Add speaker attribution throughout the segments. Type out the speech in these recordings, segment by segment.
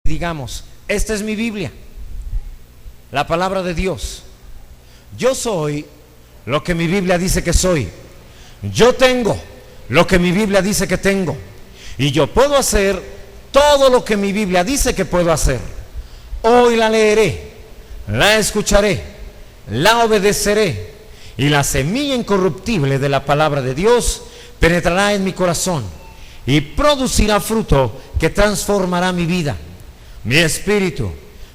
Speaker 1: Digamos, esta es mi Biblia, la palabra de Dios. Yo soy lo que mi Biblia dice que soy. Yo tengo lo que mi Biblia dice que tengo. Y yo puedo hacer todo lo que mi Biblia dice que puedo hacer. Hoy la leeré, la escucharé, la obedeceré. Y la semilla incorruptible de la palabra de Dios penetrará en mi corazón y producirá fruto que transformará mi vida, mi espíritu,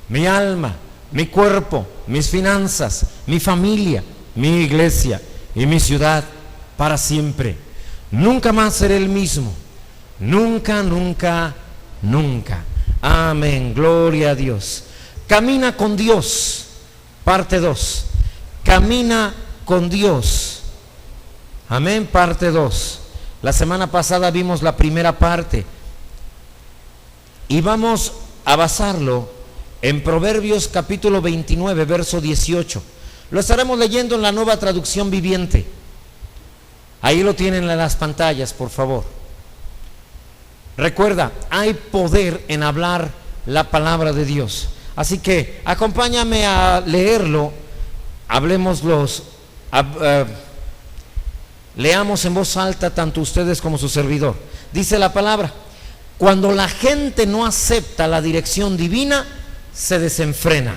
Speaker 1: mi alma, mi cuerpo, mis finanzas, mi familia, mi iglesia y mi ciudad para siempre. Nunca más seré el mismo. Nunca, nunca, nunca. Amén. Gloria a Dios. Camina con Dios. Parte 2. Camina con Dios. Amén. Parte 2. La semana pasada vimos la primera parte. Y vamos a basarlo en Proverbios capítulo 29, verso 18. Lo estaremos leyendo en la Nueva Traducción Viviente. Ahí lo tienen en las pantallas, por favor. Recuerda, hay poder en hablar la palabra de Dios. Así que acompáñame a leerlo. Leamos en voz alta tanto ustedes como su servidor. Dice la palabra: cuando la gente no acepta la dirección divina, se desenfrena,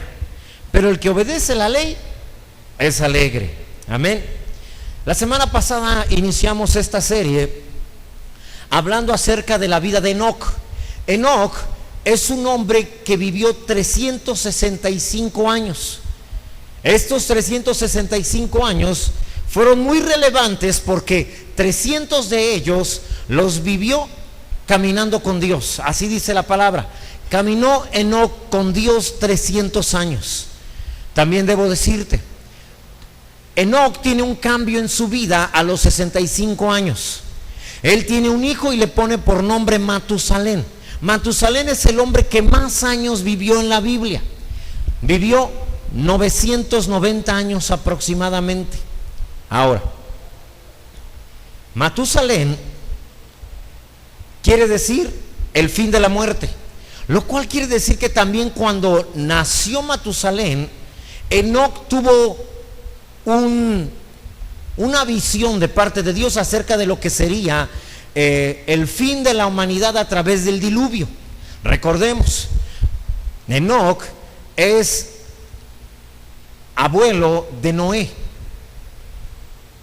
Speaker 1: pero el que obedece la ley es alegre. Amén. La semana pasada iniciamos esta serie hablando acerca de la vida de Enoc. Enoc es un hombre que vivió 365 años. Estos 365 años fueron muy relevantes porque 300 de ellos los vivió caminando con Dios. Así dice la palabra. Caminó Enoc con Dios 300 años. También debo decirte, Enoc tiene un cambio en su vida a los 65 años. Él tiene un hijo y le pone por nombre Matusalén. Matusalén es el hombre que más años vivió en la Biblia. Vivió 990 años aproximadamente. Ahora, Matusalén quiere decir el fin de la muerte, lo cual quiere decir que también cuando nació Matusalén, Enoc tuvo una visión de parte de Dios acerca de lo que sería el fin de la humanidad a través del diluvio. Recordemos, Enoc es abuelo de Noé,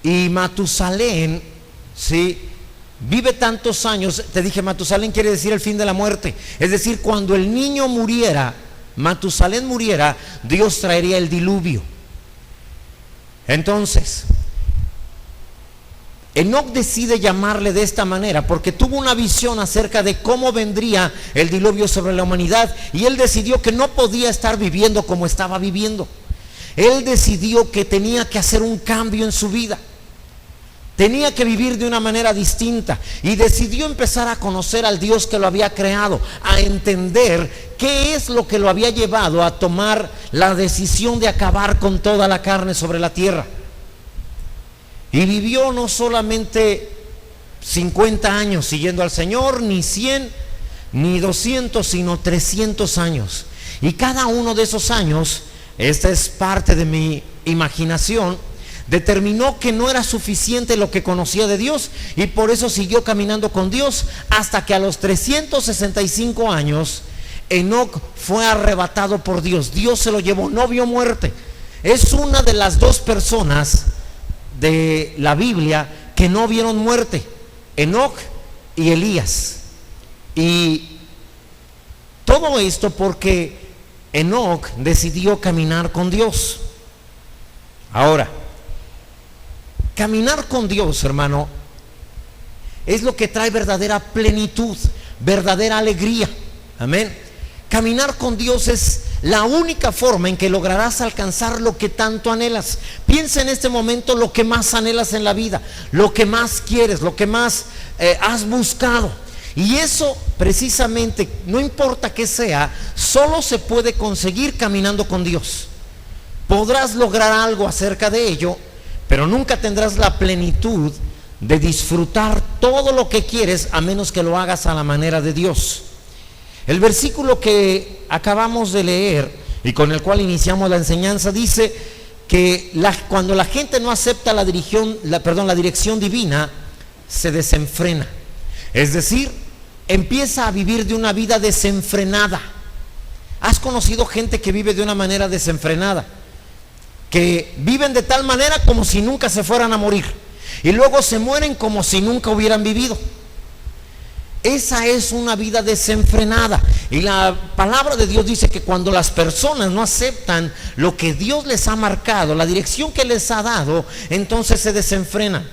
Speaker 1: y Matusalén, sí, vive tantos años. Te dije, Matusalén quiere decir el fin de la muerte. Es decir, cuando el niño muriera, Matusalén muriera, Dios traería el diluvio. Entonces, Enoc decide llamarle de esta manera porque tuvo una visión acerca de cómo vendría el diluvio sobre la humanidad, y él decidió que no podía estar viviendo como estaba viviendo. Él decidió que tenía que hacer un cambio en su vida. Tenía que vivir de una manera distinta, y decidió empezar a conocer al Dios que lo había creado, a entender qué es lo que lo había llevado a tomar la decisión de acabar con toda la carne sobre la tierra. Y vivió no solamente 50 años siguiendo al Señor, ni 100, ni 200, sino 300 años. Y cada uno de esos años, esta es parte de mi imaginación, determinó que no era suficiente lo que conocía de Dios, y por eso siguió caminando con Dios hasta que a los 365 años Enoc fue arrebatado por Dios. Dios se lo llevó, no vio muerte. Es una de las dos personas de la Biblia que no vieron muerte, Enoc y Elías. Y todo esto porque Enoc decidió caminar con Dios. Ahora, caminar con Dios, hermano, es lo que trae verdadera plenitud, verdadera alegría. Amén. Caminar con Dios es la única forma en que lograrás alcanzar lo que tanto anhelas. Piensa en este momento lo que más anhelas en la vida, lo que más quieres, lo que más has buscado. Y eso precisamente, no importa qué sea, solo se puede conseguir caminando con Dios. Podrás lograr algo acerca de ello, pero nunca tendrás la plenitud de disfrutar todo lo que quieres a menos que lo hagas a la manera de Dios. El versículo que acabamos de leer y con el cual iniciamos la enseñanza dice que cuando la gente no acepta la dirección divina, se desenfrena. Es decir, empieza a vivir de una vida desenfrenada. ¿Has conocido gente que vive de una manera desenfrenada? Que viven de tal manera como si nunca se fueran a morir y luego se mueren como si nunca hubieran vivido. Esa es una vida desenfrenada. Y la palabra de Dios dice que cuando las personas no aceptan lo que Dios les ha marcado, la dirección que les ha dado, entonces se desenfrenan.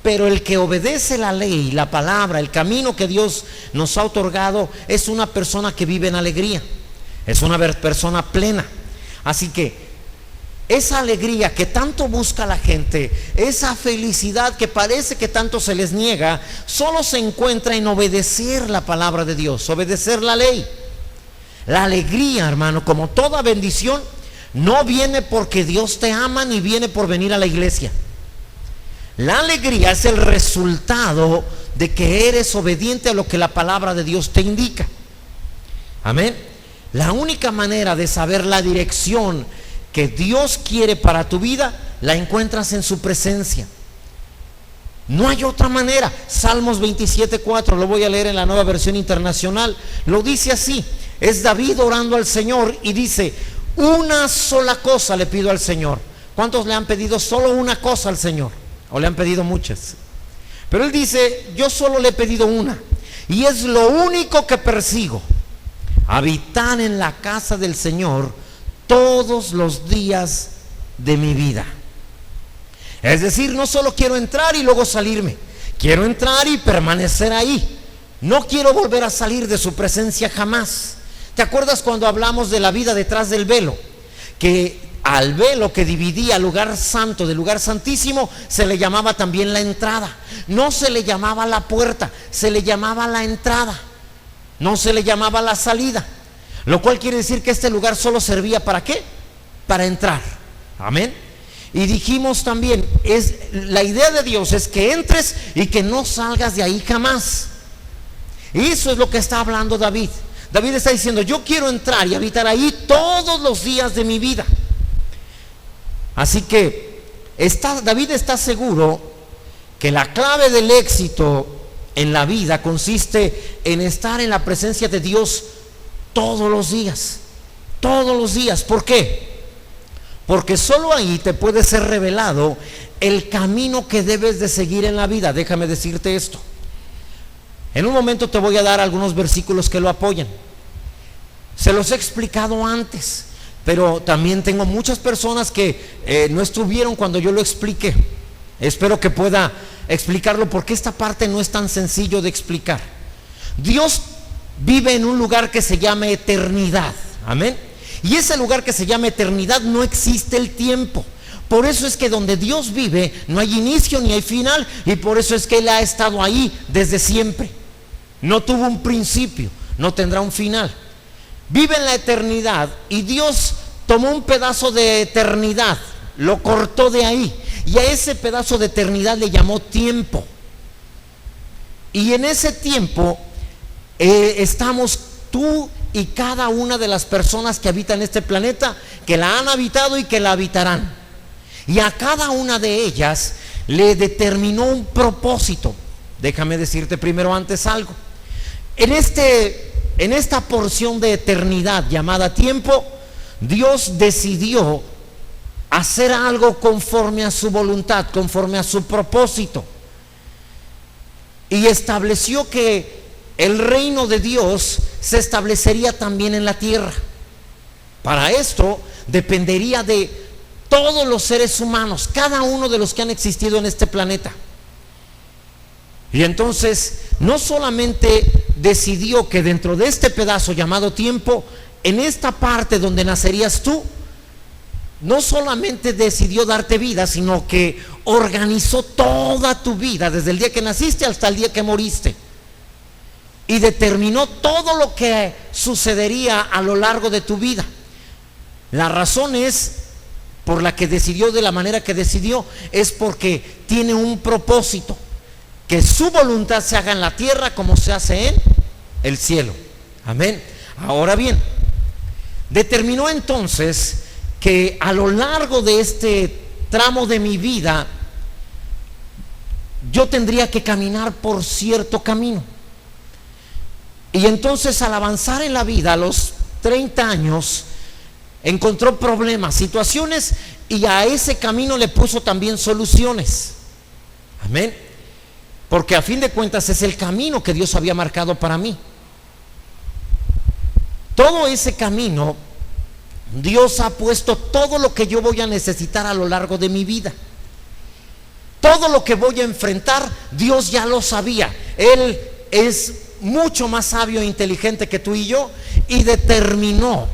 Speaker 1: Pero el que obedece la ley, la palabra, el camino que Dios nos ha otorgado, es una persona que vive en alegría, es una persona plena. Así que esa alegría que tanto busca la gente, esa felicidad que parece que tanto se les niega, solo se encuentra en obedecer la palabra de Dios, obedecer la ley. La alegría, hermano, como toda bendición, no viene porque Dios te ama ni viene por venir a la iglesia. La alegría es el resultado de que eres obediente a lo que la palabra de Dios te indica. Amén. La única manera de saber la dirección que Dios quiere para tu vida, la encuentras en su presencia. No hay otra manera. Salmos 27:4, lo voy a leer en la Nueva Versión Internacional. Lo dice así, es David orando al Señor y dice: una sola cosa le pido al Señor. ¿Cuántos le han pedido solo una cosa al Señor? ¿O le han pedido muchas? Pero él dice: yo solo le he pedido una, y es lo único que persigo: habitar en la casa del Señor todos los días de mi vida. Es decir, no solo quiero entrar y luego salirme, quiero entrar y permanecer ahí. No quiero volver a salir de su presencia jamás. ¿Te acuerdas cuando hablamos de la vida detrás del velo? Que al velo que dividía el lugar santo del lugar santísimo se le llamaba también la entrada. No se le llamaba la puerta, se le llamaba la entrada, no se le llamaba la salida. Lo cual quiere decir que este lugar solo servía ¿para qué? Para entrar. Amén. Y dijimos también, la idea de Dios es que entres y que no salgas de ahí jamás. Y eso es lo que está hablando David. David está diciendo: yo quiero entrar y habitar ahí todos los días de mi vida. Así que David está seguro que la clave del éxito en la vida consiste en estar en la presencia de Dios todos los días. Todos los días. ¿Por qué? Porque solo ahí te puede ser revelado el camino que debes de seguir en la vida. Déjame decirte esto. En un momento te voy a dar algunos versículos que lo apoyan. Se los he explicado antes, pero también tengo muchas personas que no estuvieron cuando yo lo expliqué. Espero que pueda explicarlo, porque esta parte no es tan sencillo de explicar. Dios vive en un lugar que se llama eternidad. Amén. Y ese lugar que se llama eternidad no existe el tiempo. Por eso es que donde Dios vive no hay inicio ni hay final, y por eso es que Él ha estado ahí desde siempre. No tuvo un principio, no tendrá un final. Vive en la eternidad, y Dios tomó un pedazo de eternidad, lo cortó de ahí, y a ese pedazo de eternidad le llamó tiempo. Y en ese tiempo estamos tú y cada una de las personas que habitan este planeta, que la han habitado y que la habitarán. Y a cada una de ellas le determinó un propósito. Déjame decirte primero antes algo. En esta porción de eternidad llamada tiempo, Dios decidió hacer algo conforme a su voluntad, conforme a su propósito, y estableció que el reino de Dios se establecería también en la tierra. Para esto dependería de todos los seres humanos, cada uno de los que han existido en este planeta. Y entonces no solamente decidió que dentro de este pedazo llamado tiempo, en esta parte donde nacerías tú, no solamente decidió darte vida, sino que organizó toda tu vida, desde el día que naciste hasta el día que moriste, y determinó todo lo que sucedería a lo largo de tu vida. La razón por la que decidió de la manera que decidió, es porque tiene un propósito: que su voluntad se haga en la tierra como se hace en el cielo. Amén. Ahora bien, determinó entonces que a lo largo de este tramo de mi vida yo tendría que caminar por cierto camino. Y entonces, al avanzar en la vida, a los 30 años, encontró problemas, situaciones, y a ese camino le puso también soluciones. Amén. Porque a fin de cuentas es el camino que Dios había marcado para mí. Todo ese camino, Dios ha puesto todo lo que yo voy a necesitar a lo largo de mi vida. Todo lo que voy a enfrentar, Dios ya lo sabía. Él es mucho más sabio e inteligente que tú y yo, y determinó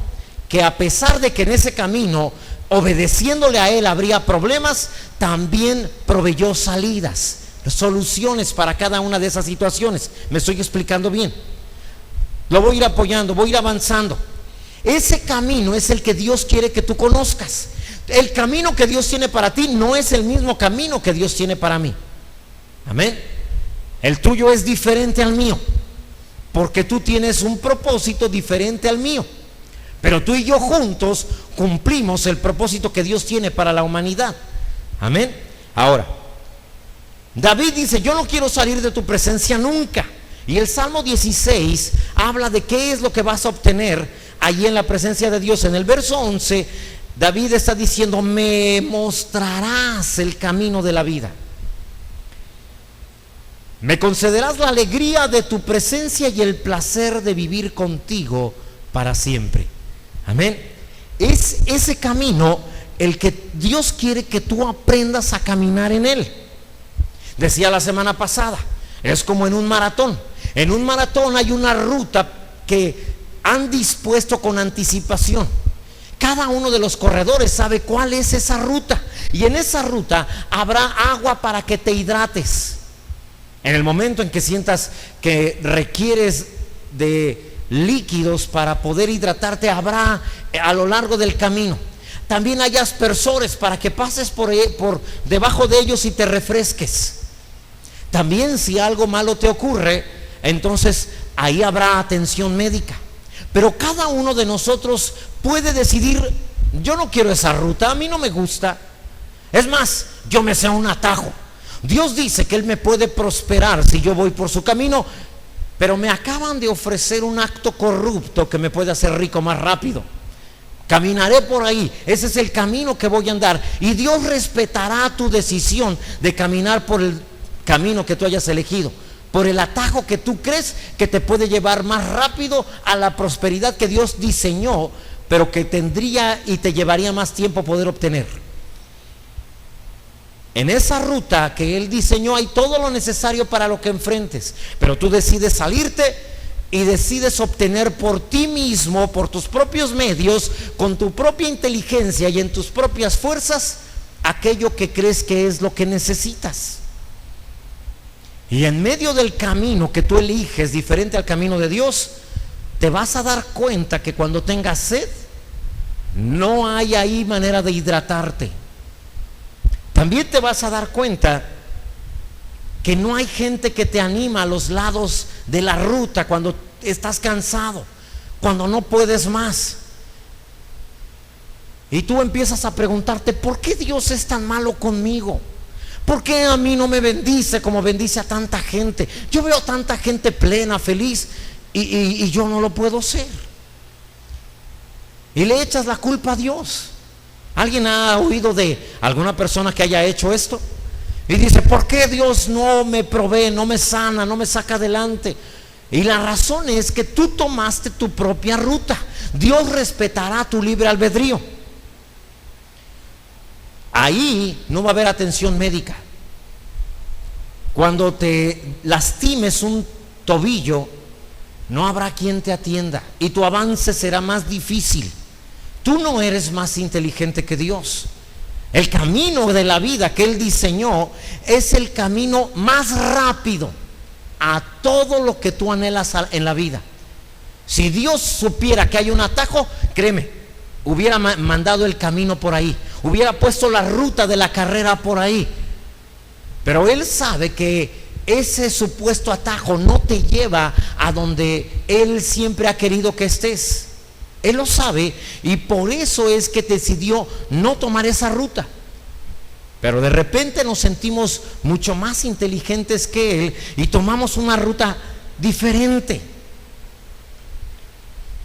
Speaker 1: que a pesar de que en ese camino, obedeciéndole a Él, habría problemas, también proveyó salidas, soluciones para cada una de esas situaciones. ¿Me estoy explicando bien? Lo voy a ir apoyando, voy a ir avanzando. Ese camino es el que Dios quiere que tú conozcas. El camino que Dios tiene para ti no es el mismo camino que Dios tiene para mí. Amén. El tuyo es diferente al mío, porque tú tienes un propósito diferente al mío. Pero tú y yo juntos cumplimos el propósito que Dios tiene para la humanidad. Amén. Ahora, David dice: yo no quiero salir de tu presencia nunca. Y el Salmo 16 habla de qué es lo que vas a obtener allí en la presencia de Dios. En el verso 11, David está diciendo: me mostrarás el camino de la vida. Me concederás la alegría de tu presencia y el placer de vivir contigo para siempre. Amén. Es ese camino el que Dios quiere que tú aprendas a caminar en él. Decía la semana pasada, es como en un maratón. En un maratón hay una ruta que han dispuesto con anticipación. Cada uno de los corredores sabe cuál es esa ruta, y en esa ruta habrá agua para que te hidrates. En el momento en que sientas que requieres de líquidos para poder hidratarte, habrá a lo largo del camino. También hay aspersores para que pases por debajo de ellos y te refresques. También, si algo malo te ocurre, entonces ahí habrá atención médica. Pero cada uno de nosotros puede decidir: yo no quiero esa ruta, a mí no me gusta. Es más, yo me sé un atajo. Dios dice que Él me puede prosperar si yo voy por su camino, pero me acaban de ofrecer un acto corrupto que me puede hacer rico más rápido. Caminaré por ahí, ese es el camino que voy a andar, y Dios respetará tu decisión de caminar por el camino que tú hayas elegido, por el atajo que tú crees que te puede llevar más rápido a la prosperidad que Dios diseñó, pero que tendría y te llevaría más tiempo poder obtener. En esa ruta que Él diseñó hay todo lo necesario para lo que enfrentes, pero tú decides salirte y decides obtener por ti mismo, por tus propios medios, con tu propia inteligencia y en tus propias fuerzas, aquello que crees que es lo que necesitas. Y en medio del camino que tú eliges, diferente al camino de Dios, te vas a dar cuenta que cuando tengas sed, no hay ahí manera de hidratarte. También te vas a dar cuenta que no hay gente que te anima a los lados de la ruta cuando estás cansado, cuando no puedes más. Y tú empiezas a preguntarte: ¿por qué Dios es tan malo conmigo? ¿Por qué a mí no me bendice como bendice a tanta gente? Yo veo tanta gente plena, feliz, y yo no lo puedo ser. Y le echas la culpa a Dios. ¿Alguien ha oído de alguna persona que haya hecho esto? Y dice: ¿por qué Dios no me provee, no me sana, no me saca adelante? Y la razón es que tú tomaste tu propia ruta. Dios respetará tu libre albedrío. Ahí no va a haber atención médica. Cuando te lastimes un tobillo, no habrá quien te atienda y tu avance será más difícil. Tú no eres más inteligente que Dios. El camino de la vida que Él diseñó es el camino más rápido a todo lo que tú anhelas en la vida. Si Dios supiera que hay un atajo, créeme, hubiera mandado el camino por ahí, hubiera puesto la ruta de la carrera por ahí. Pero Él sabe que ese supuesto atajo no te lleva a donde Él siempre ha querido que estés. Él lo sabe y por eso es que decidió no tomar esa ruta. Pero de repente nos sentimos mucho más inteligentes que Él y tomamos una ruta diferente.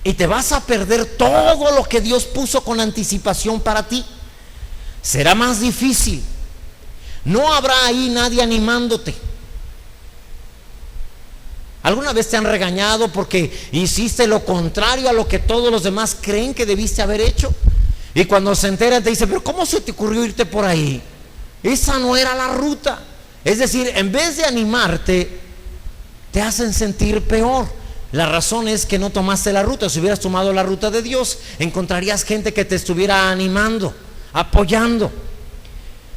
Speaker 1: Y te vas a perder todo lo que Dios puso con anticipación para ti. Será más difícil. No habrá ahí nadie animándote. ¿Alguna vez te han regañado porque hiciste lo contrario a lo que todos los demás creen que debiste haber hecho? Y cuando se enteran te dicen, pero ¿cómo se te ocurrió irte por ahí? Esa no era la ruta. Es decir, en vez de animarte, te hacen sentir peor. La razón es que no tomaste la ruta. Si hubieras tomado la ruta de Dios, encontrarías gente que te estuviera animando, apoyando.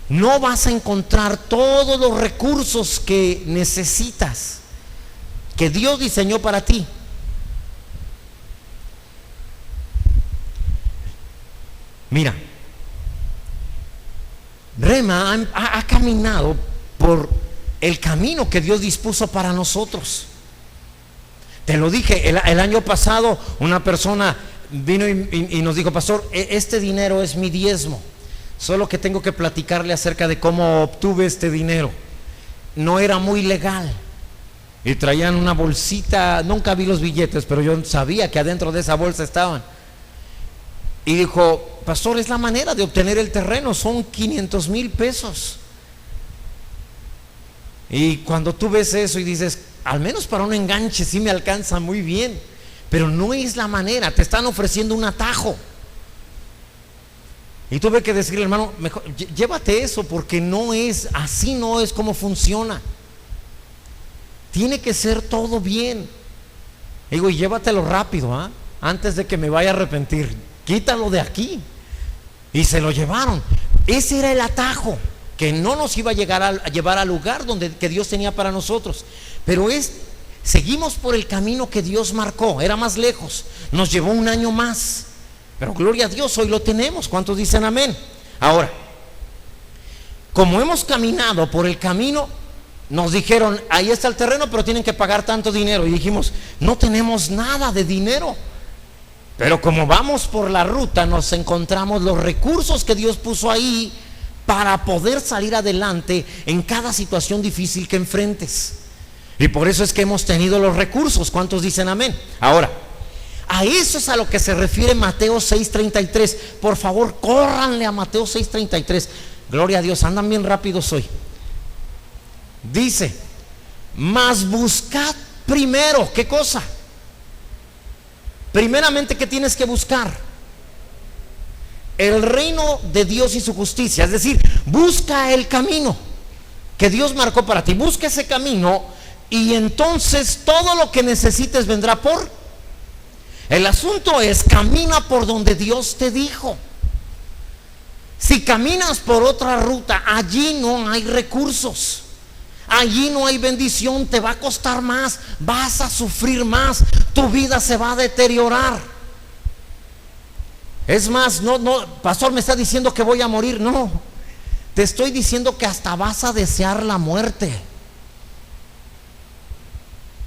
Speaker 1: No vas a encontrar todos los recursos que necesitas, que Dios diseñó para ti. Mira, Rema ha caminado por el camino que Dios dispuso para nosotros. Te lo dije, el año pasado una persona vino y nos dijo, pastor, este dinero es mi diezmo, solo que tengo que platicarle acerca de cómo obtuve este dinero. No era muy legal. Y traían una bolsita, nunca vi los billetes, pero yo sabía que adentro de esa bolsa estaban. Y dijo, pastor, es la manera de obtener el terreno, son 500,000 pesos. Y cuando tú ves eso y dices, al menos para un enganche sí me alcanza muy bien, pero no es la manera, te están ofreciendo un atajo. Y tuve que decirle, hermano, mejor llévate eso, porque no es así, no es como funciona. Tiene que ser todo bien. Digo, y llévatelo rápido, antes de que me vaya a arrepentir. Quítalo de aquí. Y se lo llevaron. Ese era el atajo que no nos iba a llevar al lugar que Dios tenía para nosotros. Pero seguimos por el camino que Dios marcó. Era más lejos, nos llevó un año más, pero gloria a Dios, hoy lo tenemos. ¿Cuántos dicen amén? Ahora, como hemos caminado por el camino, nos dijeron, ahí está el terreno, pero tienen que pagar tanto dinero. Y dijimos, no tenemos nada de dinero. Pero como vamos por la ruta, nos encontramos los recursos que Dios puso ahí para poder salir adelante en cada situación difícil que enfrentes. Y por eso es que hemos tenido los recursos. ¿Cuántos dicen amén? Ahora, a eso es a lo que se refiere Mateo 6:33. Por favor, córranle a Mateo 6:33. Gloria a Dios, andan bien rápidos hoy. Dice, mas buscad primero, ¿qué cosa? Primeramente, ¿qué tienes que buscar? El reino de Dios y su justicia. Es decir, busca el camino que Dios marcó para ti. Busca ese camino y entonces todo lo que necesites vendrá por. El asunto es, camina por donde Dios te dijo. Si caminas por otra ruta, allí no hay recursos, allí no hay bendición, te va a costar más, vas a sufrir más, tu vida se va a deteriorar. Es más, no, pastor, me está diciendo que voy a morir. No, te estoy diciendo que hasta vas a desear la muerte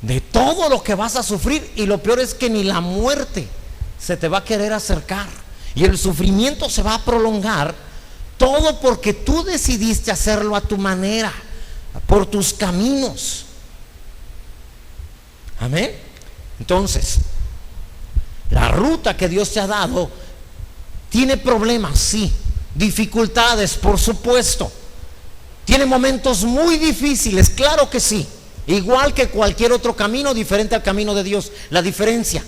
Speaker 1: de todo lo que vas a sufrir. Y lo peor es que ni la muerte se te va a querer acercar, y el sufrimiento se va a prolongar, todo porque tú decidiste hacerlo a tu manera, por tus caminos. Amén. Entonces, la ruta que Dios te ha dado tiene problemas, sí, dificultades, por supuesto, tiene momentos muy difíciles, claro que sí, igual que cualquier otro camino diferente al camino de Dios. La diferencia,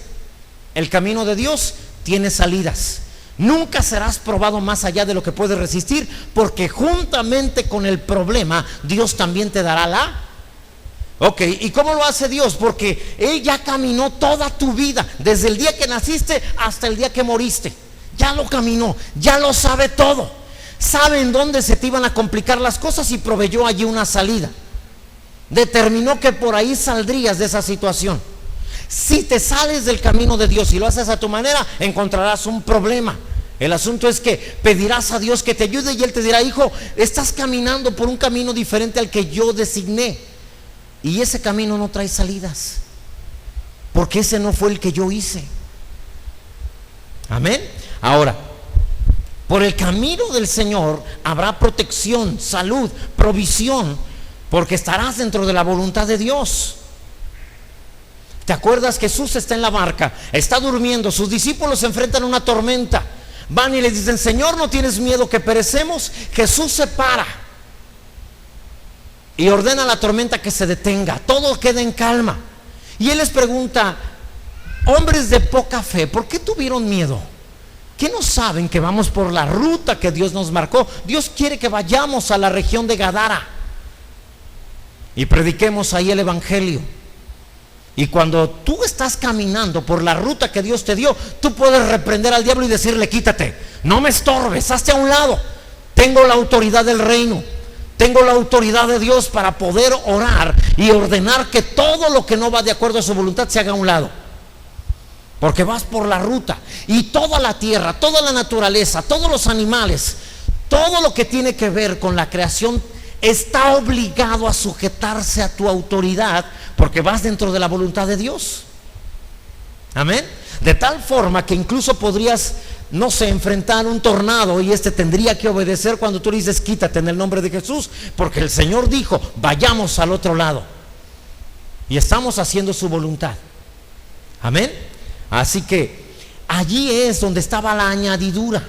Speaker 1: el camino de Dios tiene salidas. Nunca serás probado más allá de lo que puedes resistir, porque juntamente con el problema Dios también te dará la. Ok, ¿y cómo lo hace Dios? Porque Él ya caminó toda tu vida, desde el día que naciste hasta el día que moriste. Ya lo caminó, ya lo sabe todo. Sabe en dónde se te iban a complicar las cosas y proveyó allí una salida. Determinó que por ahí saldrías de esa situación. Si te sales del camino de Dios y lo haces a tu manera, encontrarás un problema. El asunto es que pedirás a Dios que te ayude y Él te dirá, hijo, estás caminando por un camino diferente al que yo designé. y ese camino no trae salidas, porque ese no fue el que yo hice. Amén. Ahora, por el camino del Señor habrá protección, salud, provisión, porque estarás dentro de la voluntad de Dios. ¿Te acuerdas? Jesús está en la barca, está durmiendo, sus discípulos se enfrentan a una tormenta, van y le dicen: Señor, ¿no tienes miedo que perecemos? Jesús se para y ordena a la tormenta que se detenga, todo queda en calma, y Él les pregunta: hombres de poca fe, ¿por qué tuvieron miedo? ¿Qué no saben que vamos por la ruta que Dios nos marcó? Dios quiere que vayamos a la región de Gadara y prediquemos ahí el evangelio. Y cuando tú estás caminando por la ruta que Dios te dio, tú puedes reprender al diablo y decirle: quítate, no me estorbes, hazte a un lado. Tengo la autoridad del reino, tengo la autoridad de Dios para poder orar y ordenar que todo lo que no va de acuerdo a su voluntad se haga a un lado. Porque vas por la ruta, y toda la tierra, toda la naturaleza, todos los animales, todo lo que tiene que ver con la creación está obligado a sujetarse a tu autoridad, porque vas dentro de la voluntad de Dios. Amén. De tal forma que incluso podrías, no sé, enfrentar un tornado y tendría que obedecer cuando tú le dices: quítate en el nombre de Jesús, porque el Señor dijo: vayamos al otro lado, y estamos haciendo su voluntad. Amén. Así que allí es donde estaba la añadidura.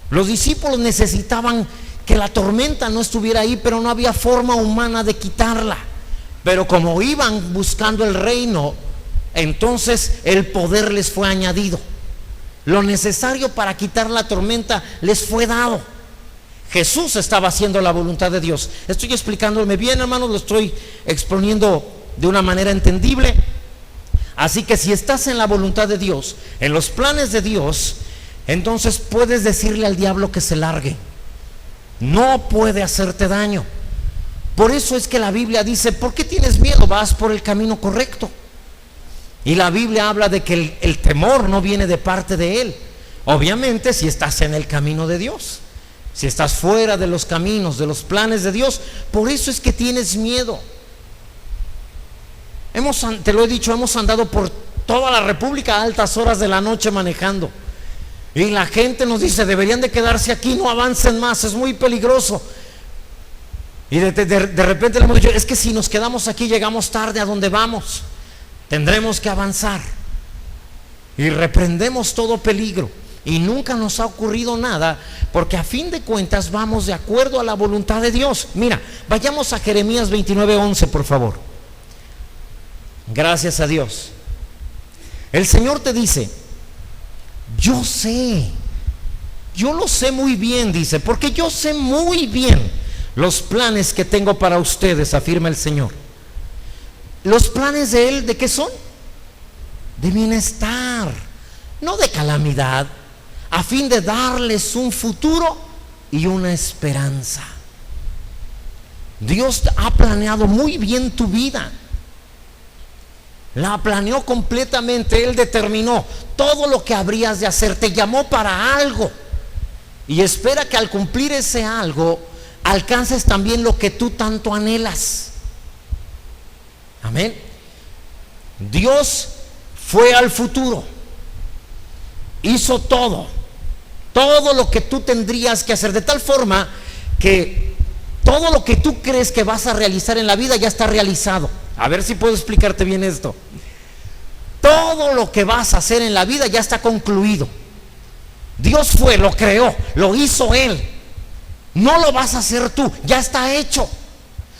Speaker 1: Los discípulos necesitaban que la tormenta no estuviera ahí, pero no había forma humana de quitarla. Pero como iban buscando el reino, entonces el poder les fue añadido. Lo necesario para quitar la tormenta les fue dado. Jesús estaba haciendo la voluntad de Dios. Estoy explicándome bien, hermanos, lo estoy exponiendo de una manera entendible. Así que si estás en la voluntad de Dios, en los planes de Dios, entonces puedes decirle al diablo que se largue. No puede hacerte daño. Por eso es que la Biblia dice: ¿por qué tienes miedo? Vas por el camino correcto. Y la Biblia habla de que el temor no viene de parte de Él. Obviamente si estás en el camino de Dios. Si estás fuera de los caminos, de los planes de Dios, por eso es que tienes miedo. Te lo he dicho, hemos andado por toda la República a altas horas de la noche manejando, y la gente nos dice: deberían de quedarse aquí, no avancen más, es muy peligroso. Y de repente le hemos dicho: es que si nos quedamos aquí llegamos tarde a donde vamos, tendremos que avanzar. Y reprendemos todo peligro, y nunca nos ha ocurrido nada, porque a fin de cuentas vamos de acuerdo a la voluntad de Dios. Mira, vayamos a Jeremías 29:11, por favor. Gracias a Dios. El Señor te dice: yo sé, yo lo sé muy bien, dice, porque yo sé muy bien los planes que tengo para ustedes, afirma el Señor. Los planes de Él, ¿de qué son? De bienestar, no de calamidad, a fin de darles un futuro y una esperanza. Dios ha planeado muy bien tu vida. La planeó completamente. Él determinó todo lo que habrías de hacer. Te llamó para algo, y espera que al cumplir ese algo alcances también lo que tú tanto anhelas. Amén. Dios fue al futuro, hizo todo lo que tú tendrías que hacer, de tal forma que todo lo que tú crees que vas a realizar en la vida ya está realizado. A ver si puedo explicarte bien esto. Todo lo que vas a hacer en la vida ya está concluido. Dios fue, lo creó, lo hizo Él. No lo vas a hacer tú, ya está hecho.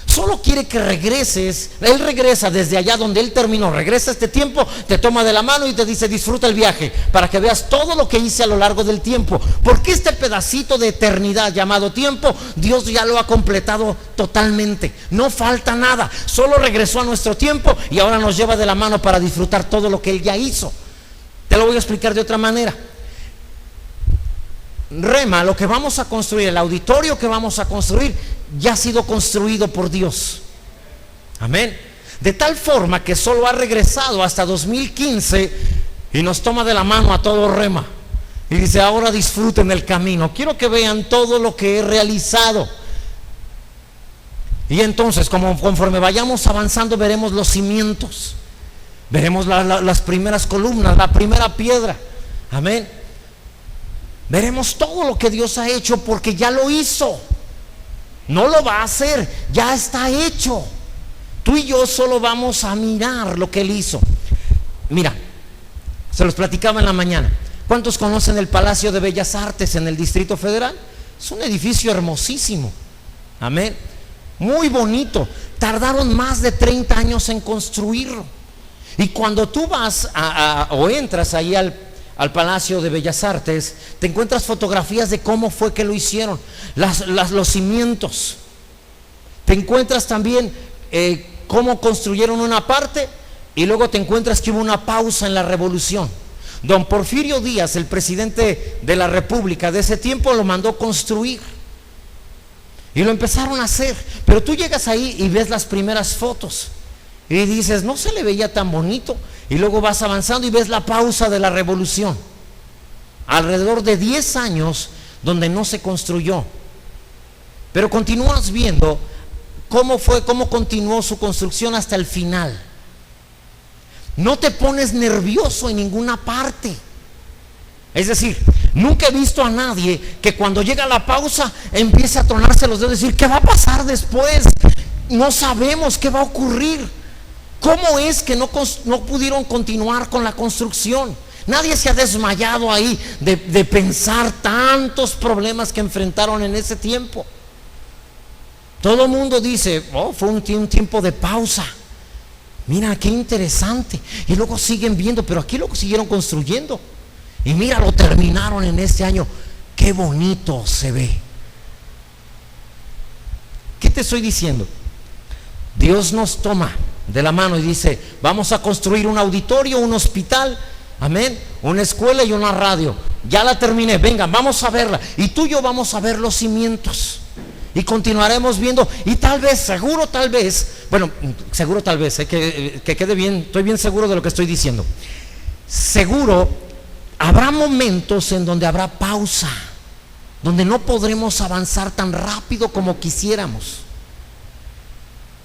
Speaker 1: Solo quiere que regreses. Él regresa desde allá donde Él terminó. Regresa este tiempo, te toma de la mano y te dice: disfruta el viaje, para que veas todo lo que hice a lo largo del tiempo. Porque este pedacito de eternidad llamado tiempo, Dios ya lo ha completado totalmente. No falta nada. Solo regresó a nuestro tiempo y ahora nos lleva de la mano para disfrutar todo lo que Él ya hizo. Te lo voy a explicar de otra manera. Rema, lo que vamos a construir, el auditorio que vamos a construir, ya ha sido construido por Dios. Amén. De tal forma que solo ha regresado hasta 2015 y nos toma de la mano a todo Rema y dice: ahora disfruten el camino. Quiero que vean todo lo que he realizado. Y entonces, conforme vayamos avanzando, veremos los cimientos, veremos las primeras columnas, la primera piedra. Amén. Veremos todo lo que Dios ha hecho, porque ya lo hizo. No lo va a hacer, ya está hecho. Tú y yo solo vamos a mirar lo que Él hizo. Mira, se los platicaba en la mañana. ¿Cuántos conocen el Palacio de Bellas Artes en el Distrito Federal? Es un edificio hermosísimo. Amén. Muy bonito. Tardaron más de 30 años en construirlo. Y cuando tú vas o entras ahí al Palacio de Bellas Artes, te encuentras fotografías de cómo fue que lo hicieron, los cimientos. Te encuentras también cómo construyeron una parte, y luego te encuentras que hubo una pausa en la revolución. Don Porfirio Díaz, el presidente de la República de ese tiempo, lo mandó construir y lo empezaron a hacer. Pero tú llegas ahí y ves las primeras fotos y dices, no se le veía tan bonito. Y luego vas avanzando y ves la pausa de la revolución, alrededor de 10 años donde no se construyó. Pero continúas viendo cómo continuó su construcción hasta el final. No te pones nervioso en ninguna parte. Es decir, nunca he visto a nadie que cuando llega la pausa empiece a tronarse los dedos y decir, ¿qué va a pasar después? No sabemos qué va a ocurrir. ¿Cómo es que no pudieron continuar con la construcción? Nadie se ha desmayado ahí de pensar tantos problemas que enfrentaron en ese tiempo. Todo el mundo dice, fue un tiempo de pausa. Mira, qué interesante. Y luego siguen viendo, pero aquí lo siguieron construyendo. Y mira, lo terminaron en este año. Qué bonito se ve. ¿Qué te estoy diciendo? Dios nos toma de la mano y dice, vamos a construir un auditorio, un hospital, amén, una escuela y una radio. Ya la terminé, vengan, vamos a verla. Y tú y yo vamos a ver los cimientos. Y continuaremos viendo. Y tal vez, seguro tal vez, que quede bien, estoy bien seguro de lo que estoy diciendo. Seguro habrá momentos en donde habrá pausa, donde no podremos avanzar tan rápido como quisiéramos.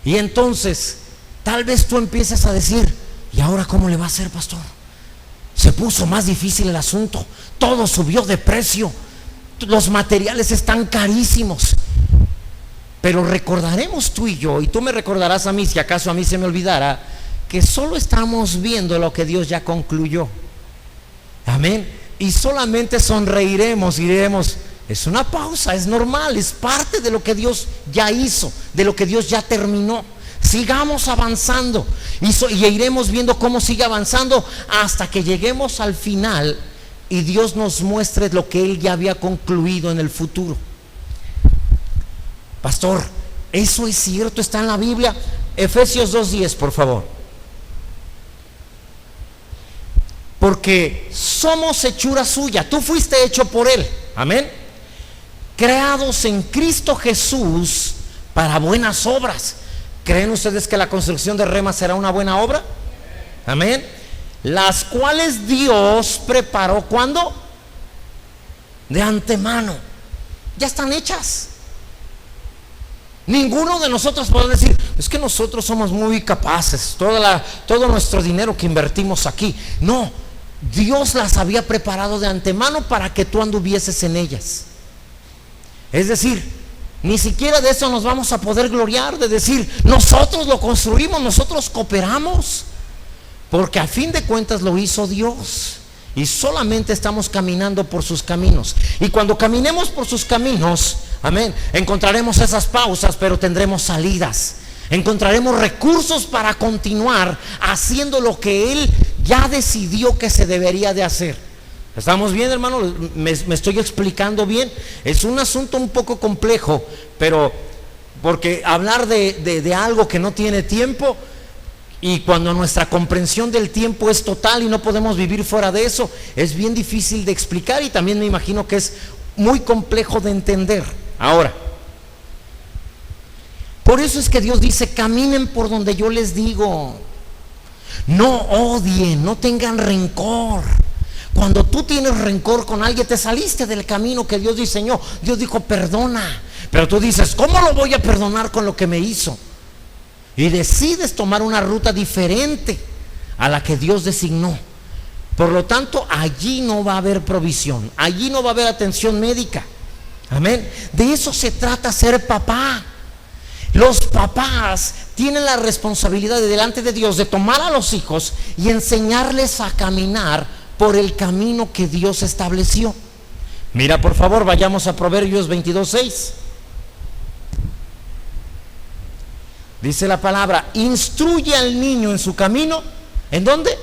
Speaker 1: Y entonces tal vez tú empieces a decir, ¿y ahora cómo le va a hacer, pastor? Se puso más difícil el asunto, todo subió de precio, los materiales están carísimos. Pero recordaremos tú y yo, y tú me recordarás a mí, si acaso a mí se me olvidara, que solo estamos viendo lo que Dios ya concluyó. Amén. Y solamente sonreiremos y diremos, es una pausa, es normal, es parte de lo que Dios ya hizo, de lo que Dios ya terminó. Sigamos avanzando y iremos viendo cómo sigue avanzando hasta que lleguemos al final y Dios nos muestre lo que Él ya había concluido en el futuro. Pastor, ¿eso es cierto? ¿Está en la Biblia? Efesios 2:10, por favor. Porque somos hechura suya, tú fuiste hecho por Él, amén, creados en Cristo Jesús para buenas obras. ¿Creen ustedes que la construcción de Rema será una buena obra? Amén. Las cuales Dios preparó, ¿cuándo? De antemano. Ya están hechas. Ninguno de nosotros puede decir, es que nosotros somos muy capaces, todo nuestro dinero que invertimos aquí. No, Dios las había preparado de antemano para que tú anduvieses en ellas. Es decir, ni siquiera de eso nos vamos a poder gloriar, de decir, nosotros lo construimos, nosotros cooperamos, porque a fin de cuentas lo hizo Dios. Y solamente estamos caminando por sus caminos. Y cuando caminemos por sus caminos, amén, encontraremos esas pausas, pero tendremos salidas. Encontraremos recursos para continuar haciendo lo que Él ya decidió que se debería de hacer. ¿Estamos bien, hermano? ¿Me estoy explicando bien? Es un asunto un poco complejo, pero porque hablar de algo que no tiene tiempo, y cuando nuestra comprensión del tiempo es total y no podemos vivir fuera de eso, es bien difícil de explicar y también me imagino que es muy complejo de entender. Ahora, por eso es que Dios dice, caminen por donde yo les digo. No odien, no tengan rencor. Cuando tú tienes rencor con alguien, te saliste del camino que Dios diseñó. Dios dijo, perdona, Pero tú dices, ¿cómo lo voy a perdonar con lo que me hizo? Y decides tomar una ruta diferente a la que Dios designó. Por lo tanto, allí no va a haber provisión, allí no va a haber atención médica. Amén. De eso se trata ser papá. Los papás tienen la responsabilidad de delante de Dios de tomar a los hijos y enseñarles a caminar por el camino que Dios estableció. Mira, por favor, vayamos a Proverbios 22:6. Dice la palabra: instruye al niño en su camino. ¿En dónde?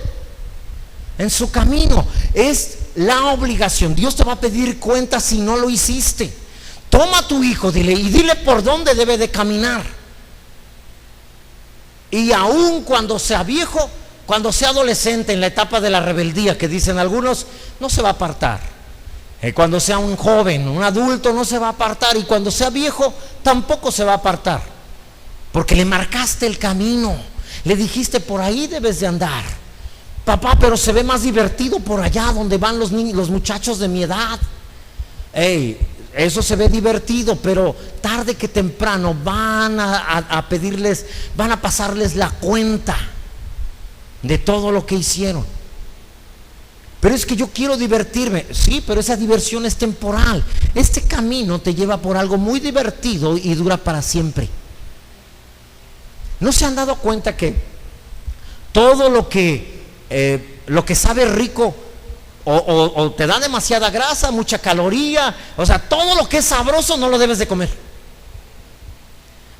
Speaker 1: En su camino. Es la obligación. Dios te va a pedir cuenta si no lo hiciste. Toma a tu hijo, dile, y dile por dónde debe de caminar. Y aun cuando sea viejo, cuando sea adolescente, en la etapa de la rebeldía que dicen algunos, no se va a apartar. Cuando sea un joven, un adulto, no se va a apartar. Y cuando sea viejo, tampoco se va a apartar. Porque le marcaste el camino. Le dijiste, por ahí debes de andar. Papá, pero se ve más divertido por allá donde van los niños, los muchachos de mi edad. Eso se ve divertido, pero tarde que temprano van a pedirles, van a pasarles la cuenta de todo lo que hicieron. Pero es que yo quiero divertirme. Sí, pero esa diversión es temporal. Este camino te lleva por algo muy divertido y dura para siempre. ¿No se han dado cuenta que todo lo que sabe rico o te da demasiada grasa, mucha caloría, o sea, todo lo que es sabroso no lo debes de comer?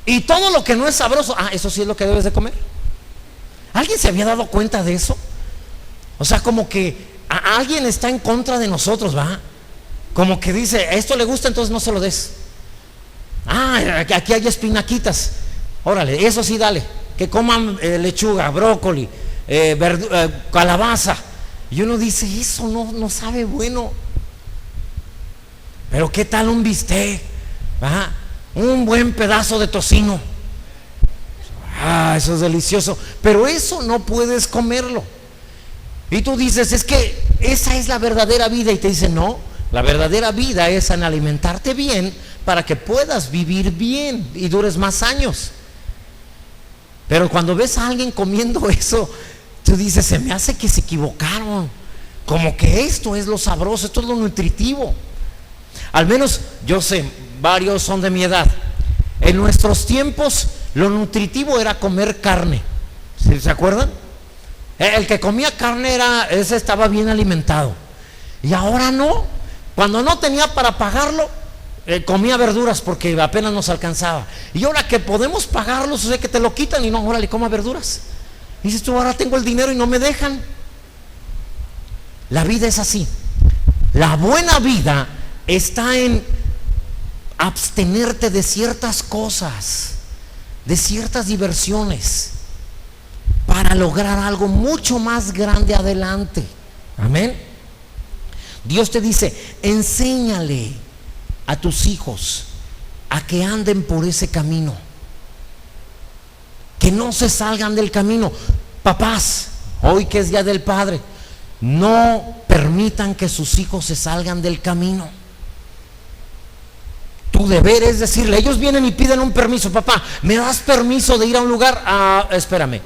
Speaker 1: Y todo lo que no es sabroso, eso sí es lo que debes de comer. ¿Alguien se había dado cuenta de eso? O sea, como que alguien está en contra de nosotros, ¿va? Como que dice, esto le gusta, entonces no se lo des. Aquí hay espinaquitas, órale, eso sí dale. Que coman lechuga, brócoli, calabaza. Y uno dice, eso no sabe bueno. Pero ¿qué tal un bistec? Un buen pedazo de tocino. Eso es delicioso. Pero eso no puedes comerlo. Y tú dices, es que esa es la verdadera vida. Y te dicen, no, la verdadera vida es en alimentarte bien para que puedas vivir bien y dures más años. Pero cuando ves a alguien comiendo eso, tú dices, se me hace que se equivocaron. Como que esto es lo sabroso, esto es lo nutritivo. Al menos yo sé, varios son de mi edad. En nuestros tiempos lo nutritivo era comer carne. ¿Sí? ¿Se acuerdan? El que comía carne ese estaba bien alimentado. Y ahora no. Cuando no tenía para pagarlo, comía verduras porque apenas nos alcanzaba. Y ahora que podemos pagarlos, o sea, que te lo quitan y no, órale, coma verduras. Y dices tú, ahora tengo el dinero y no me dejan. La vida es así. La buena vida está en abstenerte de ciertas cosas, de ciertas diversiones, para lograr algo mucho más grande adelante. Amén. Dios te dice, enséñale a tus hijos a que anden por ese camino, que no se salgan del camino. Papás, hoy que es Día del Padre, no permitan que sus hijos se salgan del camino. Tu deber es decirle, ellos vienen y piden un permiso, papá, ¿me das permiso de ir a un lugar? Espérame,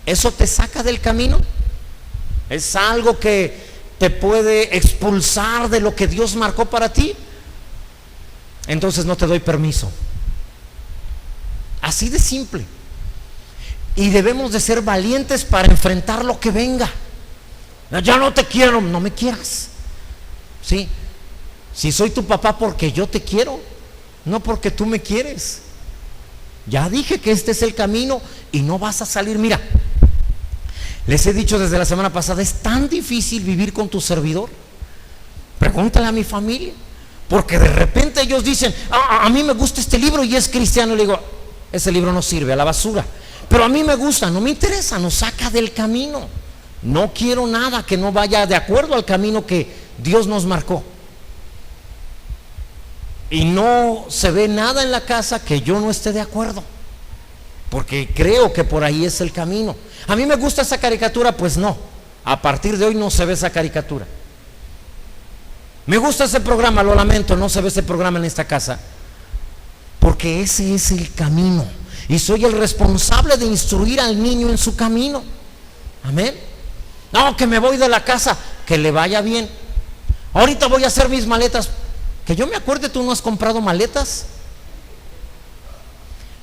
Speaker 1: ¿eso te saca del camino? ¿Es algo que te puede expulsar de lo que Dios marcó para ti? Entonces no te doy permiso. Así de simple. Y debemos de ser valientes para enfrentar lo que venga. Ya no te quiero, no me quieras. ¿Sí? Si soy tu papá porque yo te quiero, no porque tú me quieres. Ya dije que este es el camino y no vas a salir. Mira, les he dicho desde la semana pasada, es tan difícil vivir con tu servidor. Pregúntale a mi familia, porque de repente ellos dicen, a mí me gusta este libro y es cristiano. Y le digo, ese libro no sirve, a la basura. Pero a mí me gusta, no me interesa, nos saca del camino. No quiero nada que no vaya de acuerdo al camino que Dios nos marcó. Y no se ve nada en la casa que yo no esté de acuerdo, porque creo que por ahí es el camino. A mí me gusta esa caricatura, pues no, a partir de hoy no se ve esa caricatura. Me gusta ese programa, lo lamento, no se ve ese programa en esta casa. porque ese es el camino. Y soy el responsable de instruir al niño en su camino. Amén. No, que me voy de la casa, que le vaya bien. Ahorita voy a hacer mis maletas. Que yo me acuerde, tú no has comprado maletas.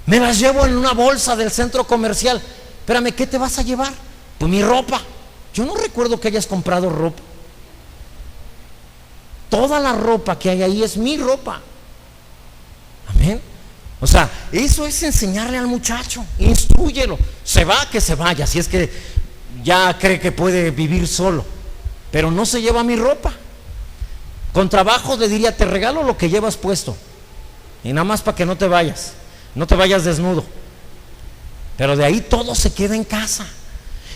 Speaker 1: Me las llevo en una bolsa del centro comercial. Espérame, ¿qué te vas a llevar? Pues mi ropa. Yo no recuerdo que hayas comprado ropa. Toda la ropa que hay ahí es mi ropa. Amén. O sea, eso es enseñarle al muchacho. Instrúyelo. Se va, que se vaya, si es que ya cree que puede vivir solo. Pero no se lleva mi ropa. Con trabajo le diría, te regalo lo que llevas puesto. Y nada más para que no te vayas. No te vayas desnudo. Pero de ahí todo se queda en casa.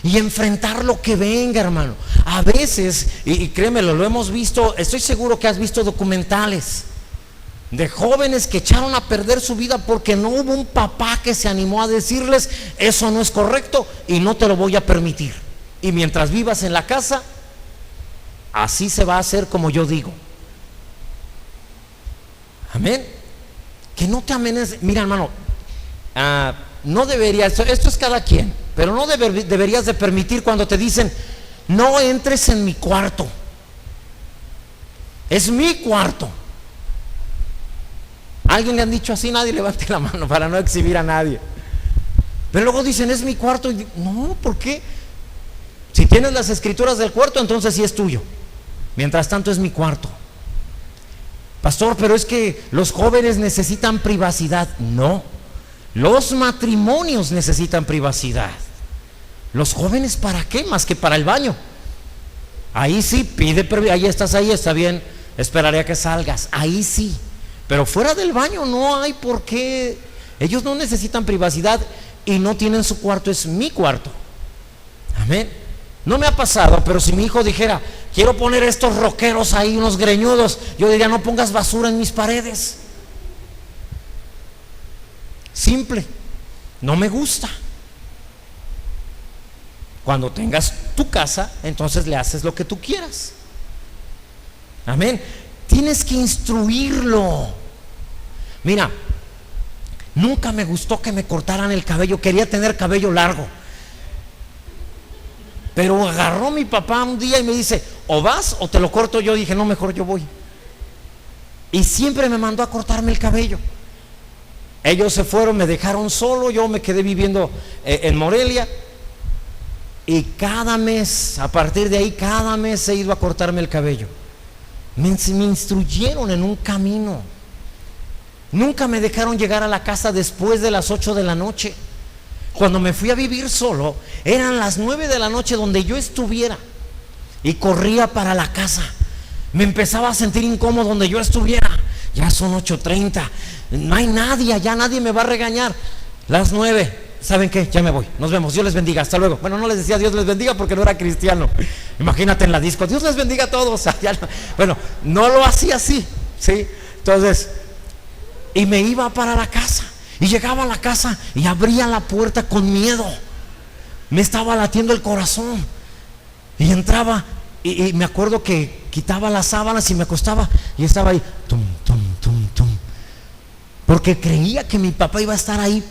Speaker 1: Y enfrentar lo que venga, hermano. A veces, y créemelo, lo hemos visto, estoy seguro que has visto documentales de jóvenes que echaron a perder su vida porque no hubo un papá que se animó a decirles, eso no es correcto y no te lo voy a permitir. Y mientras vivas en la casa, así se va a hacer como yo digo. Amén. Que no te amenaces. Mira, hermano, no deberías, esto es cada quien, pero no deberías de permitir cuando te dicen, no entres en mi cuarto. Es mi cuarto. ¿A alguien le han dicho así? Nadie levante la mano para no exhibir a nadie. Pero luego dicen, es mi cuarto. Y no, ¿por qué? Si tienes las escrituras del cuarto, entonces sí es tuyo. Mientras tanto es mi cuarto. Pastor, pero es que los jóvenes necesitan privacidad. No, los matrimonios necesitan privacidad. Los jóvenes, ¿para qué? Más que para el baño. Ahí sí, pide permiso. Ahí estás, ahí está bien, esperaré a que salgas. Ahí sí. Pero fuera del baño no hay por qué. Ellos no necesitan privacidad y no tienen su cuarto, es mi cuarto. Amén. No me ha pasado, pero si mi hijo dijera, quiero poner estos rockeros ahí, unos greñudos, yo diría, no pongas basura en mis paredes. Simple. No me gusta. Cuando tengas tu casa, entonces le haces lo que tú quieras. Amén. Tienes que instruirlo. Mira, nunca me gustó que me cortaran el cabello. Quería tener cabello largo. Pero agarró mi papá un día y me dice, o vas o te lo corto yo. Dije, no, mejor yo voy. Y siempre me mandó a cortarme el cabello. Ellos se fueron, me dejaron solo. Yo me quedé viviendo en Morelia. Y cada mes, a partir de ahí, cada mes he ido a cortarme el cabello. Me instruyeron en un camino. Nunca me dejaron llegar a la casa después de las 8 de la noche. Cuando me fui a vivir solo, eran las 9 de la noche donde yo estuviera. Y corría para la casa. Me empezaba a sentir incómodo donde yo estuviera. Ya son 8:30. No hay nadie, ya nadie me va a regañar. Las 9. ¿Saben qué? Ya me voy. Nos vemos. Dios les bendiga. Hasta luego. Bueno, no les decía Dios les bendiga porque no era cristiano. Imagínate en la disco. Dios les bendiga a todos. Bueno, no lo hacía así. ¿Sí? Entonces, y me iba para la casa. Y llegaba a la casa y abría la puerta con miedo. Me estaba latiendo el corazón. Y entraba y me acuerdo que quitaba las sábanas y me acostaba y estaba ahí. Tum, tum, tum, tum. Porque creía que mi papá iba a estar ahí.